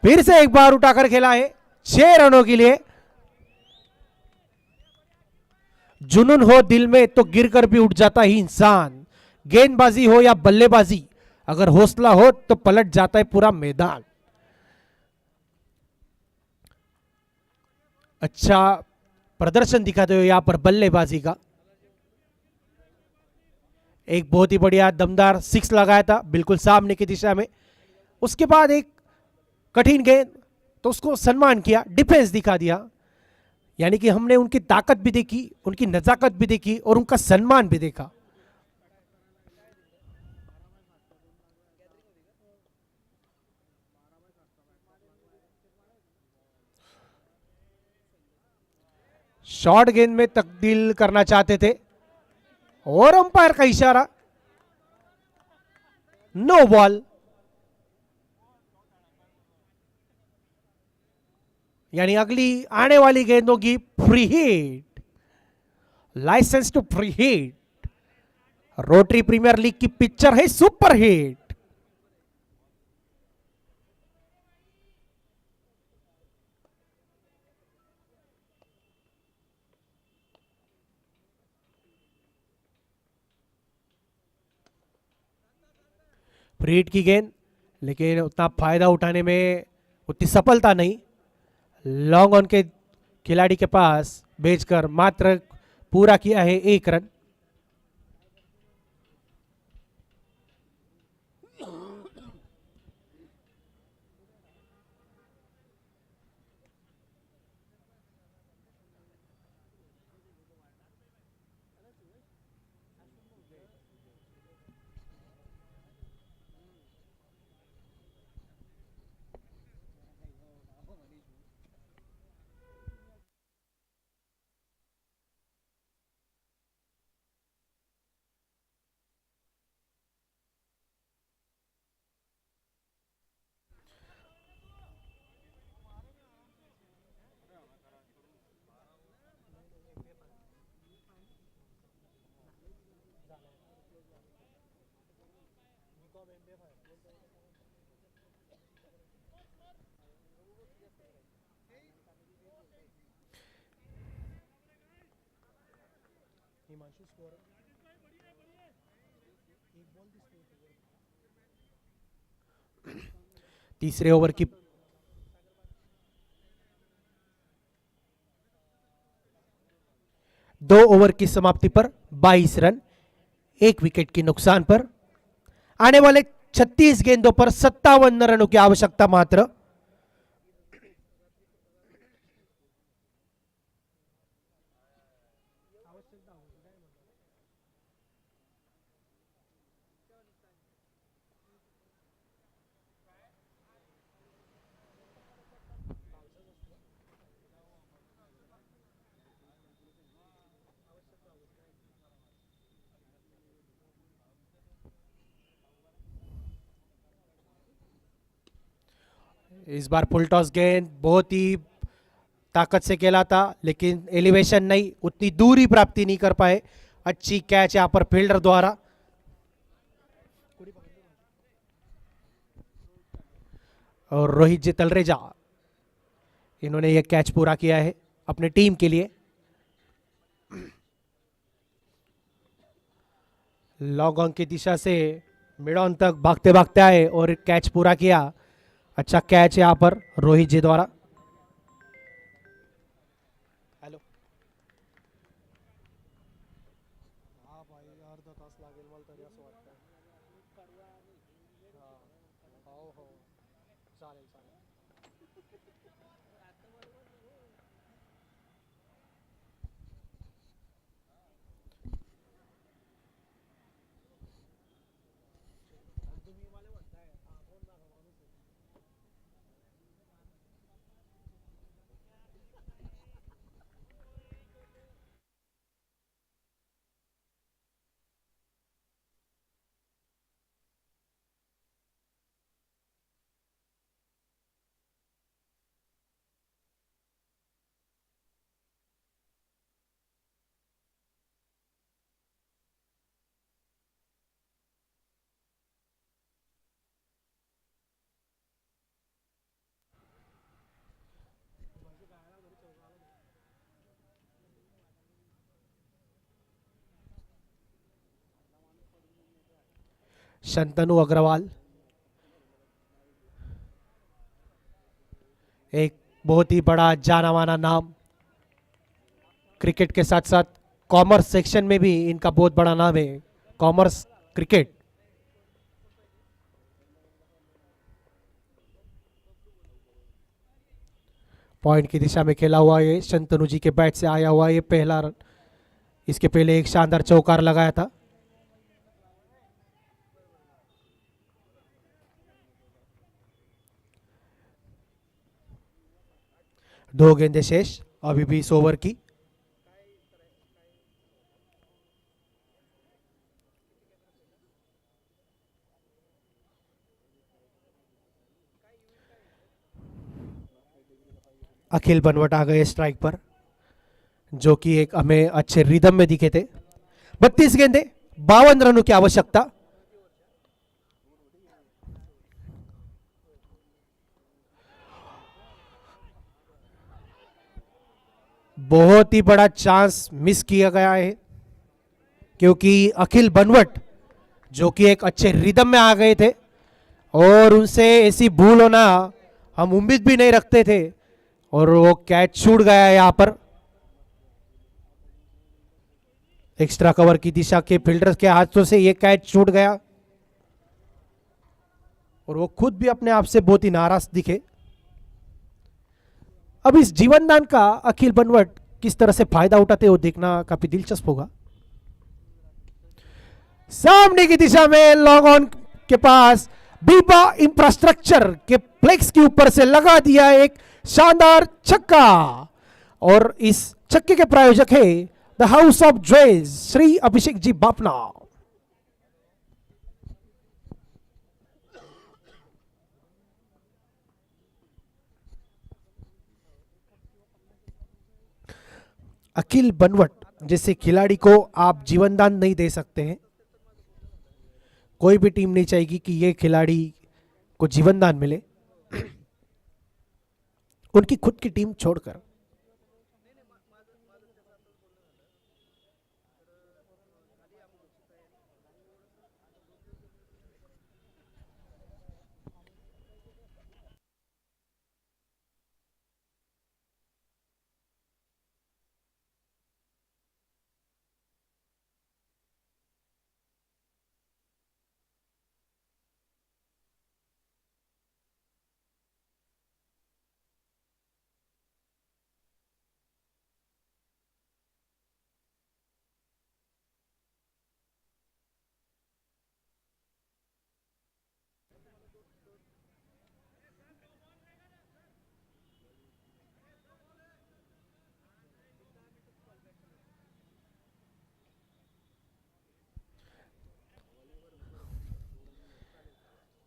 Speaker 2: फिर से एक बार उठाकर खेला है 6 रनों के लिए। जुनून हो दिल में तो गिरकर भी उठ जाता ही इंसान। गेंदबाजी हो या बल्लेबाजी, अगर हौसला हो तो पलट जाता है पूरा मैदान। अच्छा प्रदर्शन दिखाते हुए यहां पर बल्लेबाजी का एक बहुत ही बढ़िया दमदार सिक्स लगाया था बिल्कुल सामने की दिशा में। उसके बाद एक कठिन गेंद, तो उसको सम्मान किया, डिफेंस दिखा दिया। यानी कि हमने उनकी ताकत भी देखी, उनकी नजाकत भी देखी और उनका सम्मान भी देखा। शॉर्ट गेंद में तब्दील करना चाहते थे और अंपायर का इशारा, नो बॉल। यानी अगली आने वाली गेंदों की free hit, licence to free hit. Rotary premier league की पिक्चर है सुपर हिट। फ्री हिट की गेंद, लेकिन उतना फायदा उठाने में उतनी सफलता नहीं। लॉन्ग ऑन के खिलाड़ी के पास भेजकर मात्र पूरा किया है 1 रन। तीसरे ओवर की 2 ओवर की समाप्ति पर 22 रन, 1 विकेट के नुकसान पर। आने वाले 36 गेंदों पर 57 रनों की आवश्यकता मात्र। इस बार फुल टॉस गेंद बहुत ही ताकत से खेला था, लेकिन एलिवेशन नहीं, उतनी दूरी प्राप्ति नहीं कर पाए। अच्छी कैच यहां पर फील्डर द्वारा। और रोहित जी तलरेजा, इन्होंने यह कैच पूरा किया है अपने टीम के लिए। लॉन्ग ऑन की दिशा से मिड ऑन तक भागते भागते आए और कैच पूरा किया। अच्छा कैच यहां पर रोहित जी द्वारा। हेलो, हाँ भाई, अर्धा तास लागेल मला तरी असं वाटतं। हो हो, चालेल चालेल। शंतनु अग्रवाल एक बहुत ही बड़ा जाना माना नाम, क्रिकेट के साथ साथ कॉमर्स सेक्शन में भी इनका बहुत बड़ा नाम है, कॉमर्स क्रिकेट। पॉइंट की दिशा में खेला हुआ ये शंतनु जी के बैट से आया हुआ ये पहला रन। इसके पहले एक शानदार चौकार लगाया था। दो गेंदें शेष अभी भी इस ओवर की। अखिल बनवट आ गए स्ट्राइक पर, जो कि एक हमें अच्छे रिदम में दिखे थे। 32 गेंदे 52 रनों की आवश्यकता। बहुत ही बड़ा चांस मिस किया गया है, क्योंकि अखिल बनवट जो कि एक अच्छे रिदम में आ गए थे और उनसे ऐसी भूल होना हम उम्मीद भी नहीं रखते थे, और वो कैच छूट गया यहां पर। एक्स्ट्रा कवर की दिशा के फील्डर के हाथों से ये कैच छूट गया और वो खुद भी अपने आप से बहुत ही नाराज दिखे। अब इस जीवनदान का अखिल बनवट किस तरह से फायदा उठाते हो देखना काफी दिलचस्प होगा। सामने की दिशा में लॉन्ग ऑन के पास बीबा इंफ्रास्ट्रक्चर के फ्लेक्स के ऊपर से लगा दिया एक शानदार छक्का, और इस छक्के के प्रायोजक है the house of jewels Shri Abhishek ji Bapna. Akhil Banwat जैसे खिलाड़ी को आप जीवनदान नहीं दे सकते हैं, कोई भी टीम नहीं चाहेगी कि ये खिलाड़ी को जीवन दान मिले, उनकी खुद की टीम छोड़कर।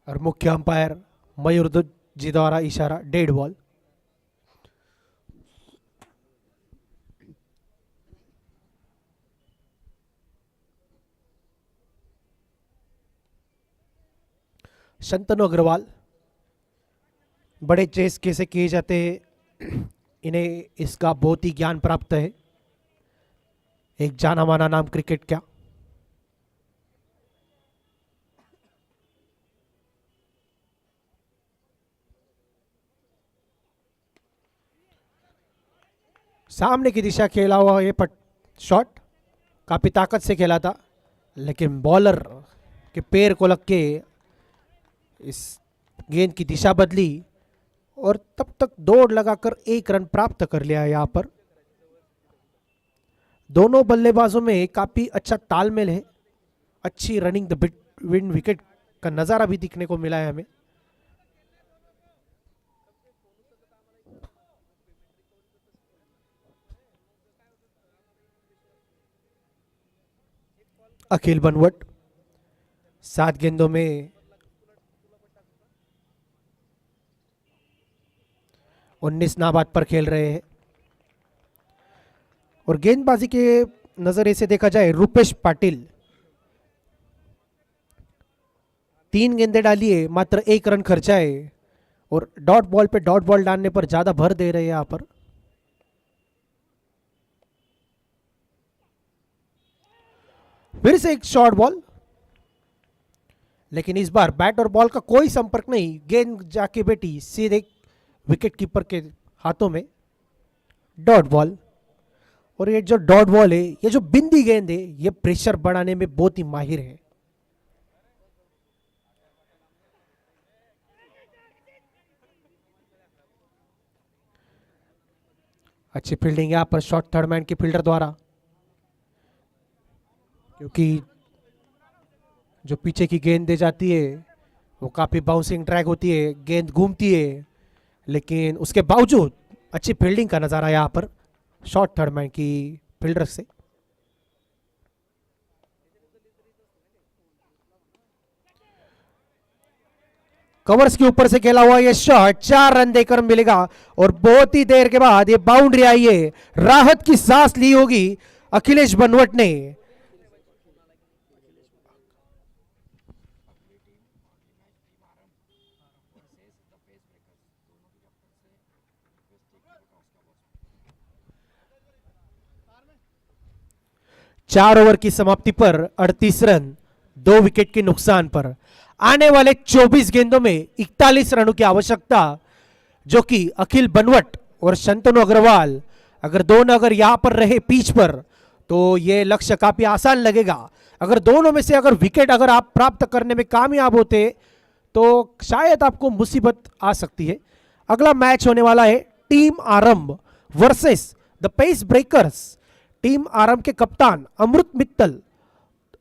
Speaker 2: और मुख्य अंपायर मयूर जी द्वारा इशारा डेड बॉल। शंतनु अग्रवाल बड़े चेस कैसे किए जाते हैं, इन्हें इसका बहुत ही ज्ञान प्राप्त है। एक जाना माना नाम क्रिकेट का। सामने की दिशा खेला हुआ ये पट शॉट काफी ताकत से खेला था, लेकिन बॉलर के पैर को लग के इस गेंद की दिशा बदली और तब तक दौड़ लगाकर एक रन प्राप्त कर लिया यहां पर। दोनों बल्लेबाजों में काफी अच्छा तालमेल है, अच्छी रनिंग द विन विकेट का नजारा भी दिखने को मिला है हमें। अखिल बनवट 7 गेंदों में 19 नाबाद पर खेल रहे हैं। और गेंदबाजी के नजरिए से देखा जाए, रूपेश पाटिल 3 गेंदे डालिए, मात्र 1 रन खर्चाए और डॉट बॉल पे डॉट बॉल डालने पर ज्यादा भर दे रहे हैं यहां पर। फिर से एक शॉर्ट बॉल, लेकिन इस बार बैट और बॉल का कोई संपर्क नहीं, गेंद जाके बैठी सीधे विकेट कीपर के हाथों में। Dot ball. और ये जो डॉट बॉल है, ये जो बिंदी गेंद है, ये प्रेशर बढ़ाने में बहुत ही माहिर है। अच्छी फील्डिंग यहां पर शॉर्ट थर्ड मैन के फील्डर द्वारा, क्योंकि जो पीछे की गेंद दे जाती है वो काफी बाउंसिंग ट्रैक होती है, गेंद घूमती है, लेकिन उसके बावजूद अच्छी फील्डिंग का नजारा यहां पर शॉर्ट थर्ड मैन की फील्डर से। कवर्स के ऊपर से खेला हुआ ये शॉट 4 रन देकर मिलेगा और बहुत ही देर के बाद ये बाउंड्री आई है। राहत की सांस ली होगी अखिलेश बनवट ने। चार ओवर की समाप्ति पर 38 रन, 2 विकेट के नुकसान पर आने वाले 24 गेंदों में 41 रनों की आवश्यकता, जो कि अखिल बनवट और शंतनु अग्रवाल अगर दोनों अगर यहां पर रहे पिच पर तो यह लक्ष्य काफी आसान लगेगा। अगर दोनों में से अगर विकेट अगर आप प्राप्त करने में कामयाब होते तो शायद आपको मुसीबत आ सकती है। अगला मैच होने वाला है team Aarambh versus the pace breakers. Team Aarambh के कप्तान अमृत मित्तल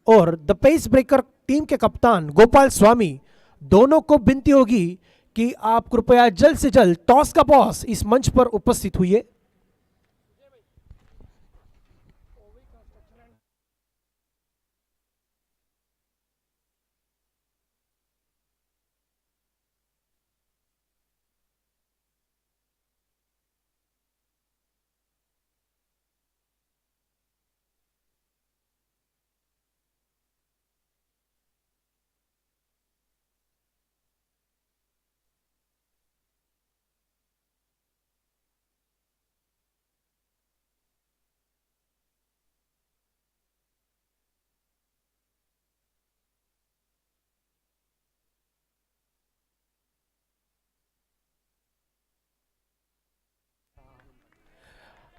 Speaker 2: और द पेस ब्रेकर टीम के कप्तान गोपाल स्वामी, दोनों को विनती होगी कि आप कृपया जल्द से जल्द टॉस का बॉस इस मंच पर उपस्थित हुई।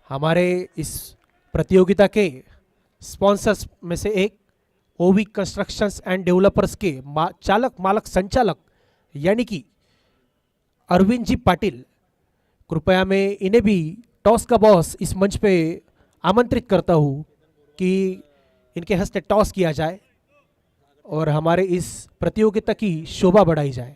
Speaker 2: हमारे इस प्रतियोगिता के स्पॉन्सर्स में से एक ओवी कंस्ट्रक्शंस एंड डेवलपर्स के चालक मालक संचालक यानी कि अरविंद जी पाटिल, कृपया मैं इन्हें भी टॉस का बॉस इस मंच पे आमंत्रित करता हूँ कि इनके हस्ते टॉस किया जाए और हमारे इस प्रतियोगिता की शोभा बढ़ाई जाए।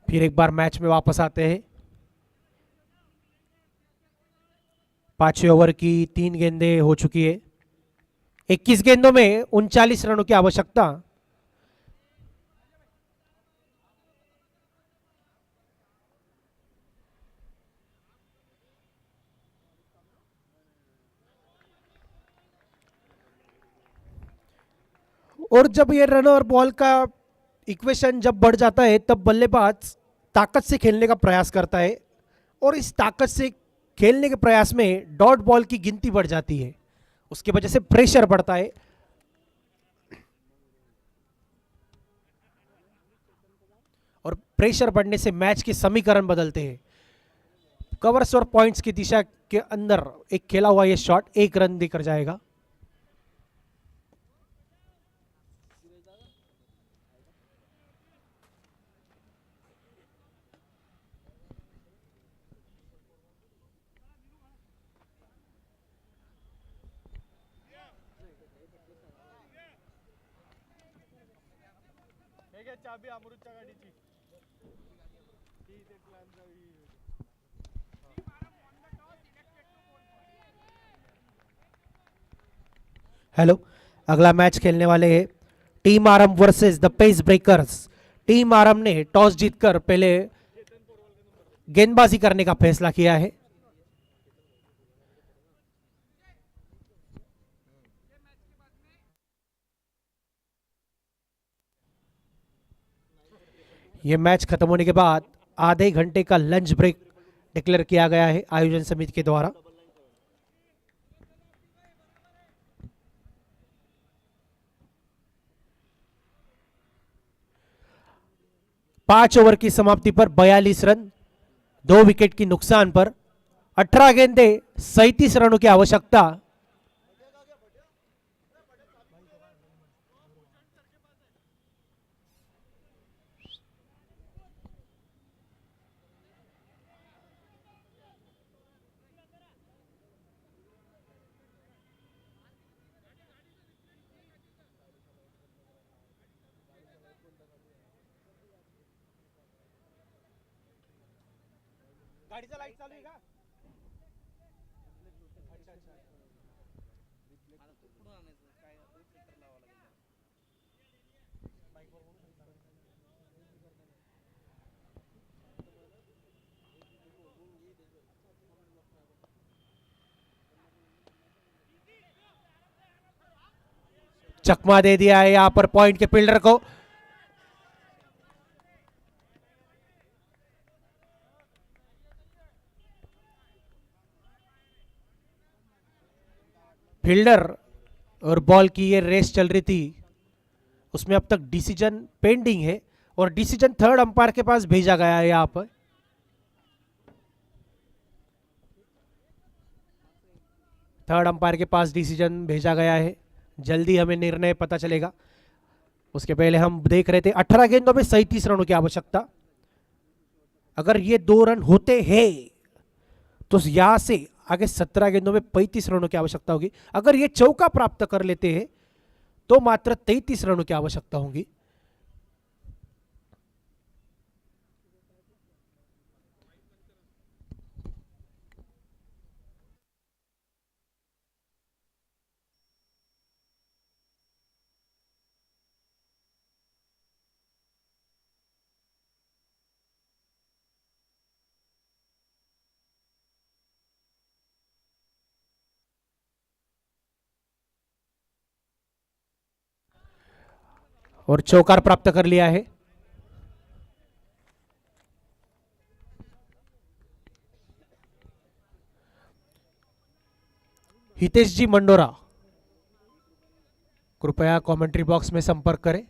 Speaker 2: फिर एक बार मैच में वापस आते हैं। 5वें ओवर की 3 गेंदें हो चुकी है। 21 गेंदों में 39 रनों की आवश्यकता। और जब ये रन और बॉल का इक्वेशन जब बढ़ जाता है तब बल्लेबाज ताकत से खेलने का प्रयास करता है और इस ताकत से खेलने के प्रयास में डॉट बॉल की गिनती बढ़ जाती है, उसकी वजह से प्रेशर बढ़ता है। और प्रेशर बढ़ने से मैच के समीकरण बदलते हैं। कवर्स और पॉइंट्स की दिशा के अंदर एक खेला हुआ ये शॉट 1 रन देकर जाएगा। हेलो, अगला मैच खेलने वाले हैं टीम आरम versus the pace breakers. Team आरम ने टॉस जीतकर पहले गेंदबाजी करने का फैसला किया है। यह मैच खत्म होने के बाद आधे घंटे का लंच ब्रेक डिक्लेयर किया गया है आयोजन समिति के द्वारा। पांच ओवर की समाप्ति पर 42 रन, 2 विकेट की नुकसान पर 18 गेंदे 37 रनों की आवश्यकता। गाडीचा लाईट चालू आहे का? चकमा दे दिया है यहां पर पॉइंट के फील्डर को। फील्डर और बॉल की ये रेस चल रही थी, उसमें अब तक डिसीजन पेंडिंग है और डिसीजन थर्ड अंपायर के पास भेजा गया है। यहां पर थर्ड अंपायर के पास डिसीजन भेजा गया है, जल्दी हमें निर्णय पता चलेगा। उसके पहले हम देख रहे थे 18 गेंदों में 37 रनों की आवश्यकता। अगर ये 2 रन होते हैं तो यहां से आगे 17 गेंदों में 35 रनों की आवश्यकता होगी। अगर ये चौका प्राप्त कर लेते हैं तो मात्र 33 रनों की आवश्यकता होगी। और चौकार प्राप्त कर लिया है। हितेश जी मंडोरा, कृपया कमेंट्री बॉक्स में संपर्क करें।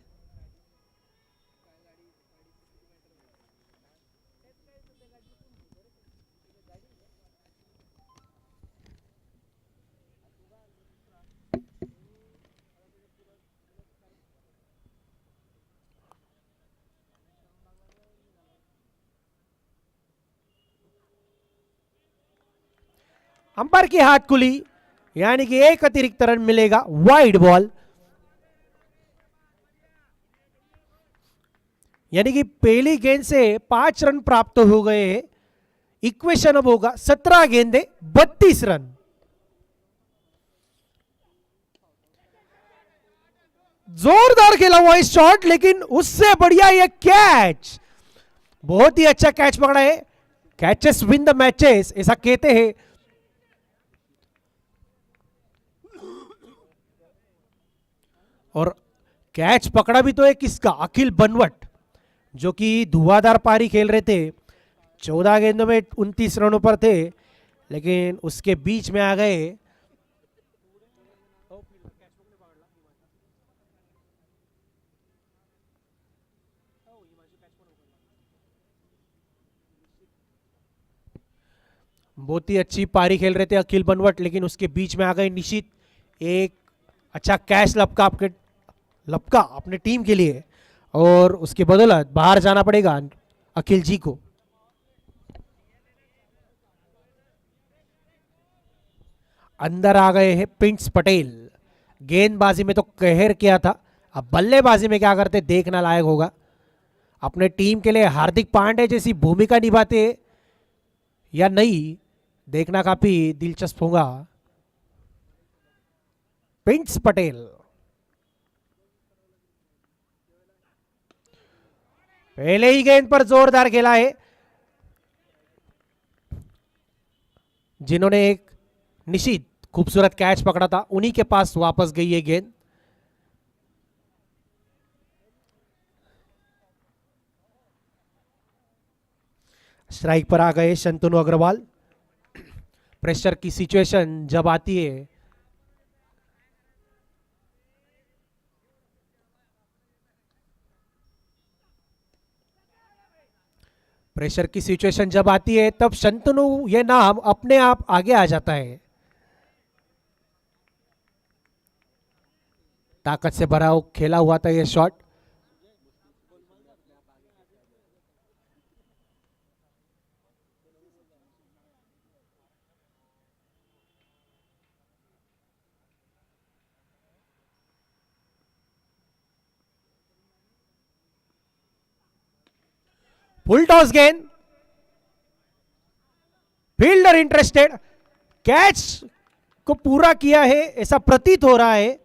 Speaker 2: अंपायर की हाथ खुली, यानी कि एक अतिरिक्त रन मिलेगा, वाइड बॉल। यानी कि पहली गेंद से 5 रन प्राप्त हो गए हैं। इक्वेशन अब होगा 17 गेंदे 32 रन। जोरदार खेला हुआ इस शॉट, लेकिन उससे बढ़िया ये कैच, बहुत ही अच्छा कैच पकड़ा है। कैचेस विन द मैचेस, ऐसा कहते हैं। और कैच पकड़ा भी तो है किसका, अखिल बनवट, जो कि धुआंधार पारी खेल रहे थे। 14 गेंदों में 29 रनों पर थे, लेकिन उसके बीच में आ गए। बहुत ही अच्छी पारी खेल रहे थे अखिल बनवट, लेकिन उसके बीच में आ गए निशित। एक अच्छा कैच लपका अपने टीम के लिए, और उसके बदौलत बाहर जाना पड़ेगा अखिल जी को। अंदर आ गए हैं प्रिंस पटेल। गेंदबाजी में तो कहर किया था, अब बल्लेबाजी में क्या करते देखना लायक होगा। अपने टीम के लिए हार्दिक पांड्या जैसी भूमिका निभाते या नहीं, देखना काफी दिलचस्प होगा। प्रिंस पटेल पहले ही गेंद पर जोरदार खेला है। जिन्होंने एक निशित खूबसूरत कैच पकड़ा था, उन्हीं के पास वापस गई है गेंद। स्ट्राइक पर आ गए शंतनु अग्रवाल। प्रेशर की सिचुएशन जब आती है, प्रेशर की सिचुएशन जब आती है, तब शंतनु ये नाम अपने आप आगे आ जाता है। ताकत से भरा खेला हुआ था यह शॉट। फुल टॉस गेंद, फील्डर इंटरेस्टेड, कैच को पूरा किया है ऐसा प्रतीत हो रहा है।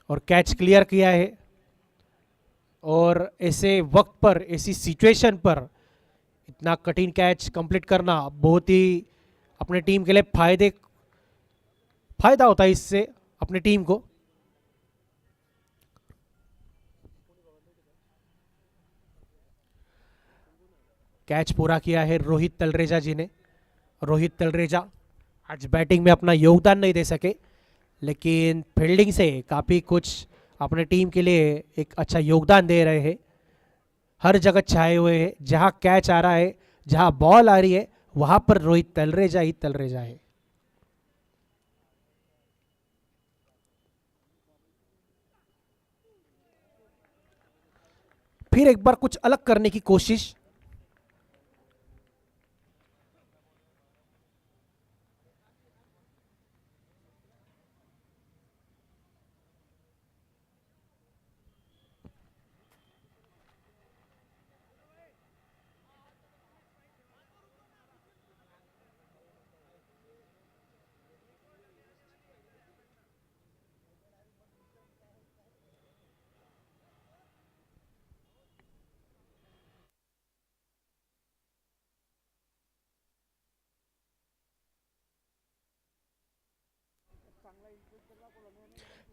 Speaker 2: और कैच क्लियर किया है। और ऐसे वक्त पर, ऐसी सिचुएशन पर इतना कठिन कैच कंप्लीट करना बहुत ही अपने टीम के लिए फायदा होता है इससे अपनी टीम को। कैच पूरा किया है रोहित तलरेजा जी ने। रोहित तलरेजा आज बैटिंग में अपना योगदान नहीं दे सके, लेकिन फील्डिंग से काफ़ी कुछ अपने टीम के लिए एक अच्छा योगदान दे रहे हैं। हर जगह छाए हुए हैं, जहां कैच आ रहा है, जहां बॉल आ रही है, वहां पर रोहित तलरेजा ही तलरेजा है। फिर एक बार कुछ अलग करने की कोशिश।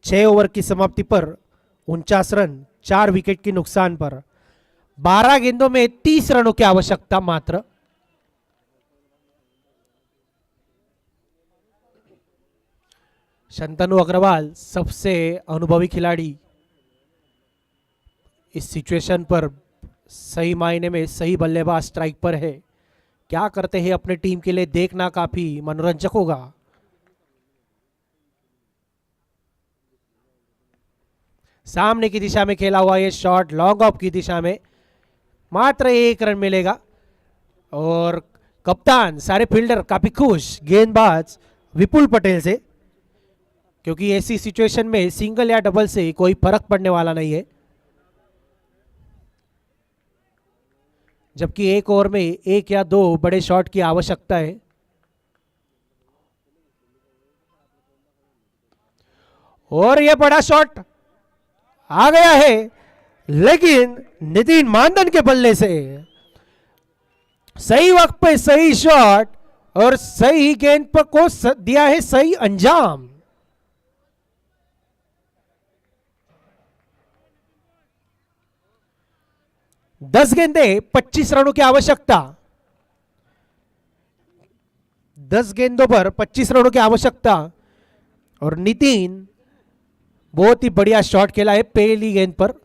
Speaker 2: 6 ओवर की समाप्ति पर 49 रन 4 विकेट के नुकसान पर 12 गेंदों में 30 रनों की आवश्यकता मात्र। शंतनु अग्रवाल सबसे अनुभवी खिलाड़ी इस सिचुएशन पर सही मायने में सही बल्लेबाज स्ट्राइक पर है। क्या करते हैं अपने टीम के लिए देखना काफी मनोरंजक होगा। सामने की दिशा में खेला हुआ यह शॉट लॉन्ग ऑफ की दिशा में मात्र 1 रन मिलेगा और कप्तान सारे फील्डर काफी खुश गेंदबाज विपुल पटेल से, क्योंकि ऐसी सिचुएशन में सिंगल या डबल से कोई फर्क पड़ने वाला नहीं है। जबकि एक ओवर में 1 या 2 बड़े शॉट की आवश्यकता है। और यह बड़ा शॉट आ गया है, लेकिन नितिन मानधन के बल्ले से सही वक्त पे सही शॉट और सही गेंद पर को दिया है सही अंजाम। दस गेंदे 25 रनों की आवश्यकता। 10 गेंदों पर 25 रनों की आवश्यकता और नितिन बहुत ही बढ़िया शॉट खेला है पहली गेंद पर।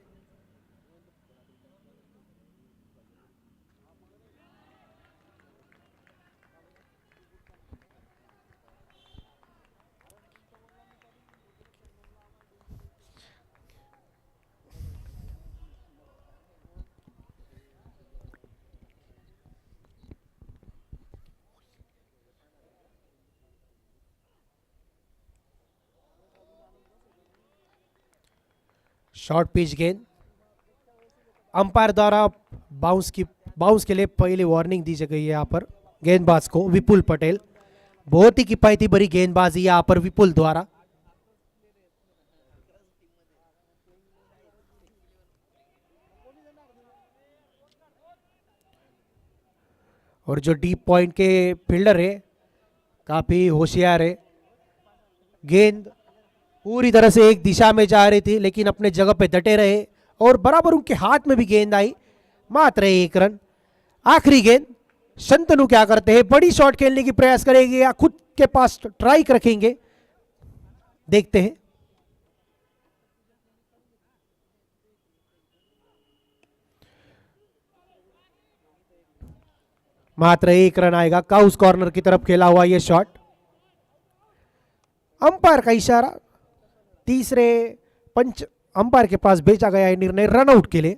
Speaker 2: शॉर्ट पिच गेंद अंपायर द्वारा बाउंस के लिए पहले वार्निंग दी गई है। यहां पर गेंदबाज को विपुल पटेल, बहुत ही किफायती भरी गेंदबाजी यहां पर विपुल द्वारा। और जो डीप पॉइंट के फील्डर है काफी होशियार है। गेंद पूरी तरह से एक दिशा में जा रही थी लेकिन अपने जगह पे डटे रहे और बराबर उनके हाथ में भी गेंद आई। मात्र 1 रन। आखिरी गेंद शंतनु क्या करते हैं, बड़ी शॉट खेलने की प्रयास करेंगे या खुद के पास ट्राई रखेंगे, देखते हैं। मात्र 1 रन आएगा। काउस कॉर्नर की तरफ खेला हुआ यह शॉट। अंपायर का इशारा, तीसरे पंच अंपायर के पास भेजा गया है निर्णय रनआउट के लिए।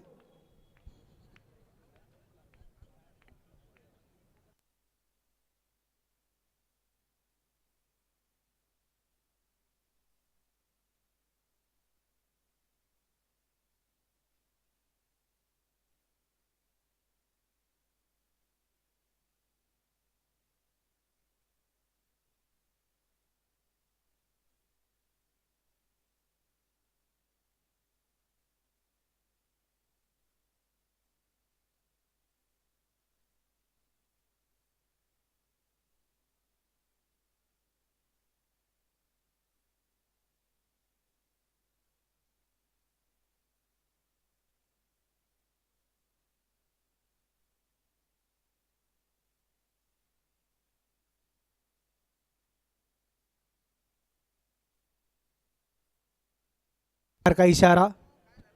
Speaker 2: का इशारा,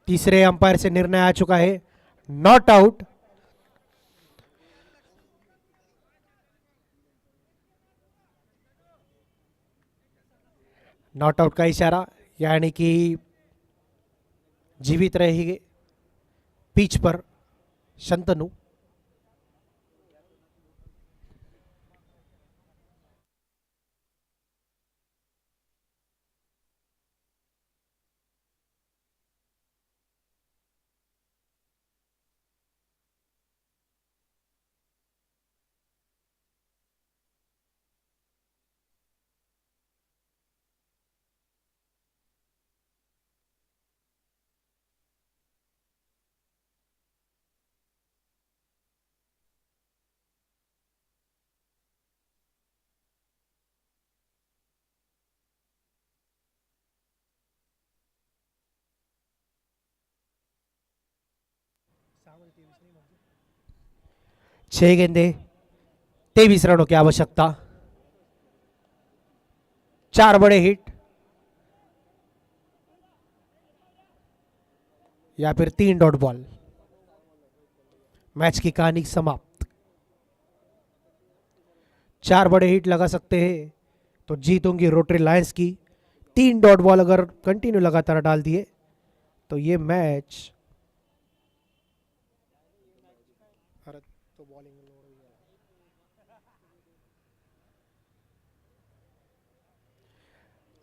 Speaker 2: तीसरे अंपायर से निर्णय आ चुका है, नॉट आउट। नॉट आउट का इशारा यानी कि जीवित रहेंगे पिच पर शंतनु। छह गेंदे 23 रनों की आवश्यकता, 4 बड़े हिट या फिर 3 डॉट बॉल। मैच की कहानी समाप्त। 4 बड़े हिट लगा सकते हैं तो जीत होंगी रोटरी लायंस की। 3 डॉट बॉल अगर कंटिन्यू लगातार डाल दिए तो ये मैच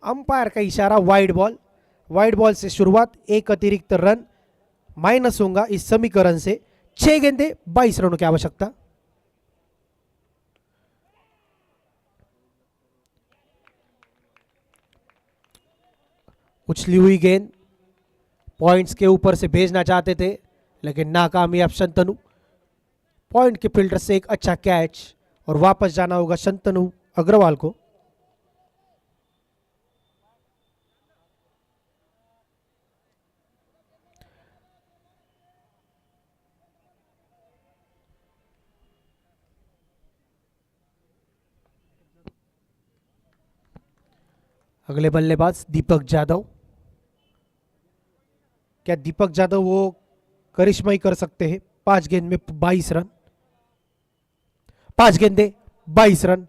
Speaker 2: अंपायर का इशारा वाइड बॉल। वाइड बॉल से शुरुआत, एक अतिरिक्त रन माइनस होगा इस समीकरण से। 6 गेंदे 22 रनों की आवश्यकता। उछली हुई गेंद पॉइंट्स के ऊपर से भेजना चाहते थे लेकिन नाकामयाब शंतनु। पॉइंट के फील्डर से एक अच्छा कैच और वापस जाना होगा शंतनु अग्रवाल को। अगले बल्लेबाज दीपक जाधव। क्या दीपक जाधव वो करिश्मा ही कर सकते हैं? 5 गेंद में 22 रन, 5 गेंदे 22 रन।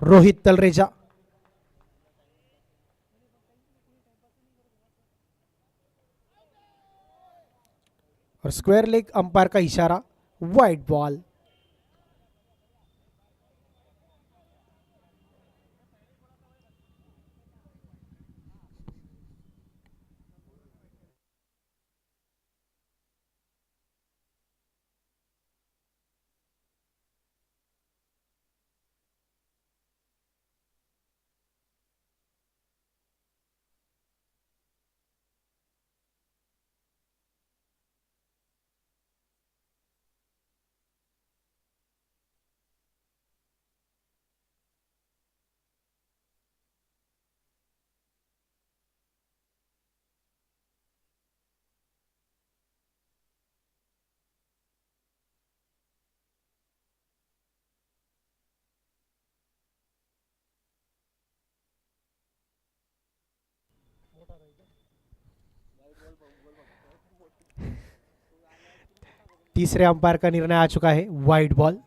Speaker 2: रोहित तलरेजा और स्क्वायर लेग, अंपायर का इशारा वाइड बॉल। तीसरे अंपायर का निर्णय आ चुका है, वाइड बॉल।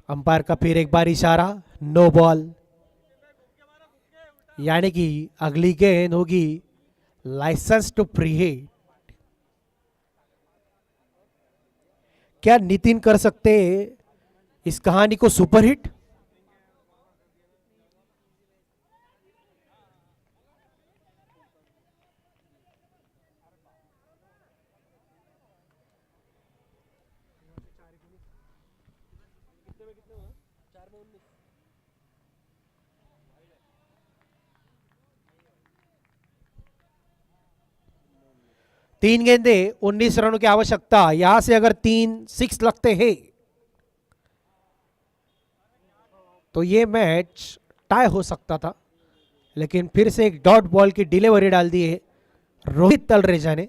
Speaker 2: अंपायर का फिर एक बार इशारा, नो बॉल। यानी कि अगली गेंद होगी लाइसेंस टू प्री हिट। क्या नितिन कर सकते इस कहानी को सुपरहिट? तीन गेंदे 19 रनों की आवश्यकता। यहां से अगर 3 6 लगते हैं तो ये मैच टाई हो सकता था, लेकिन फिर से एक डॉट बॉल की डिलीवरी डाल दी है रोहित तलरेजा ने।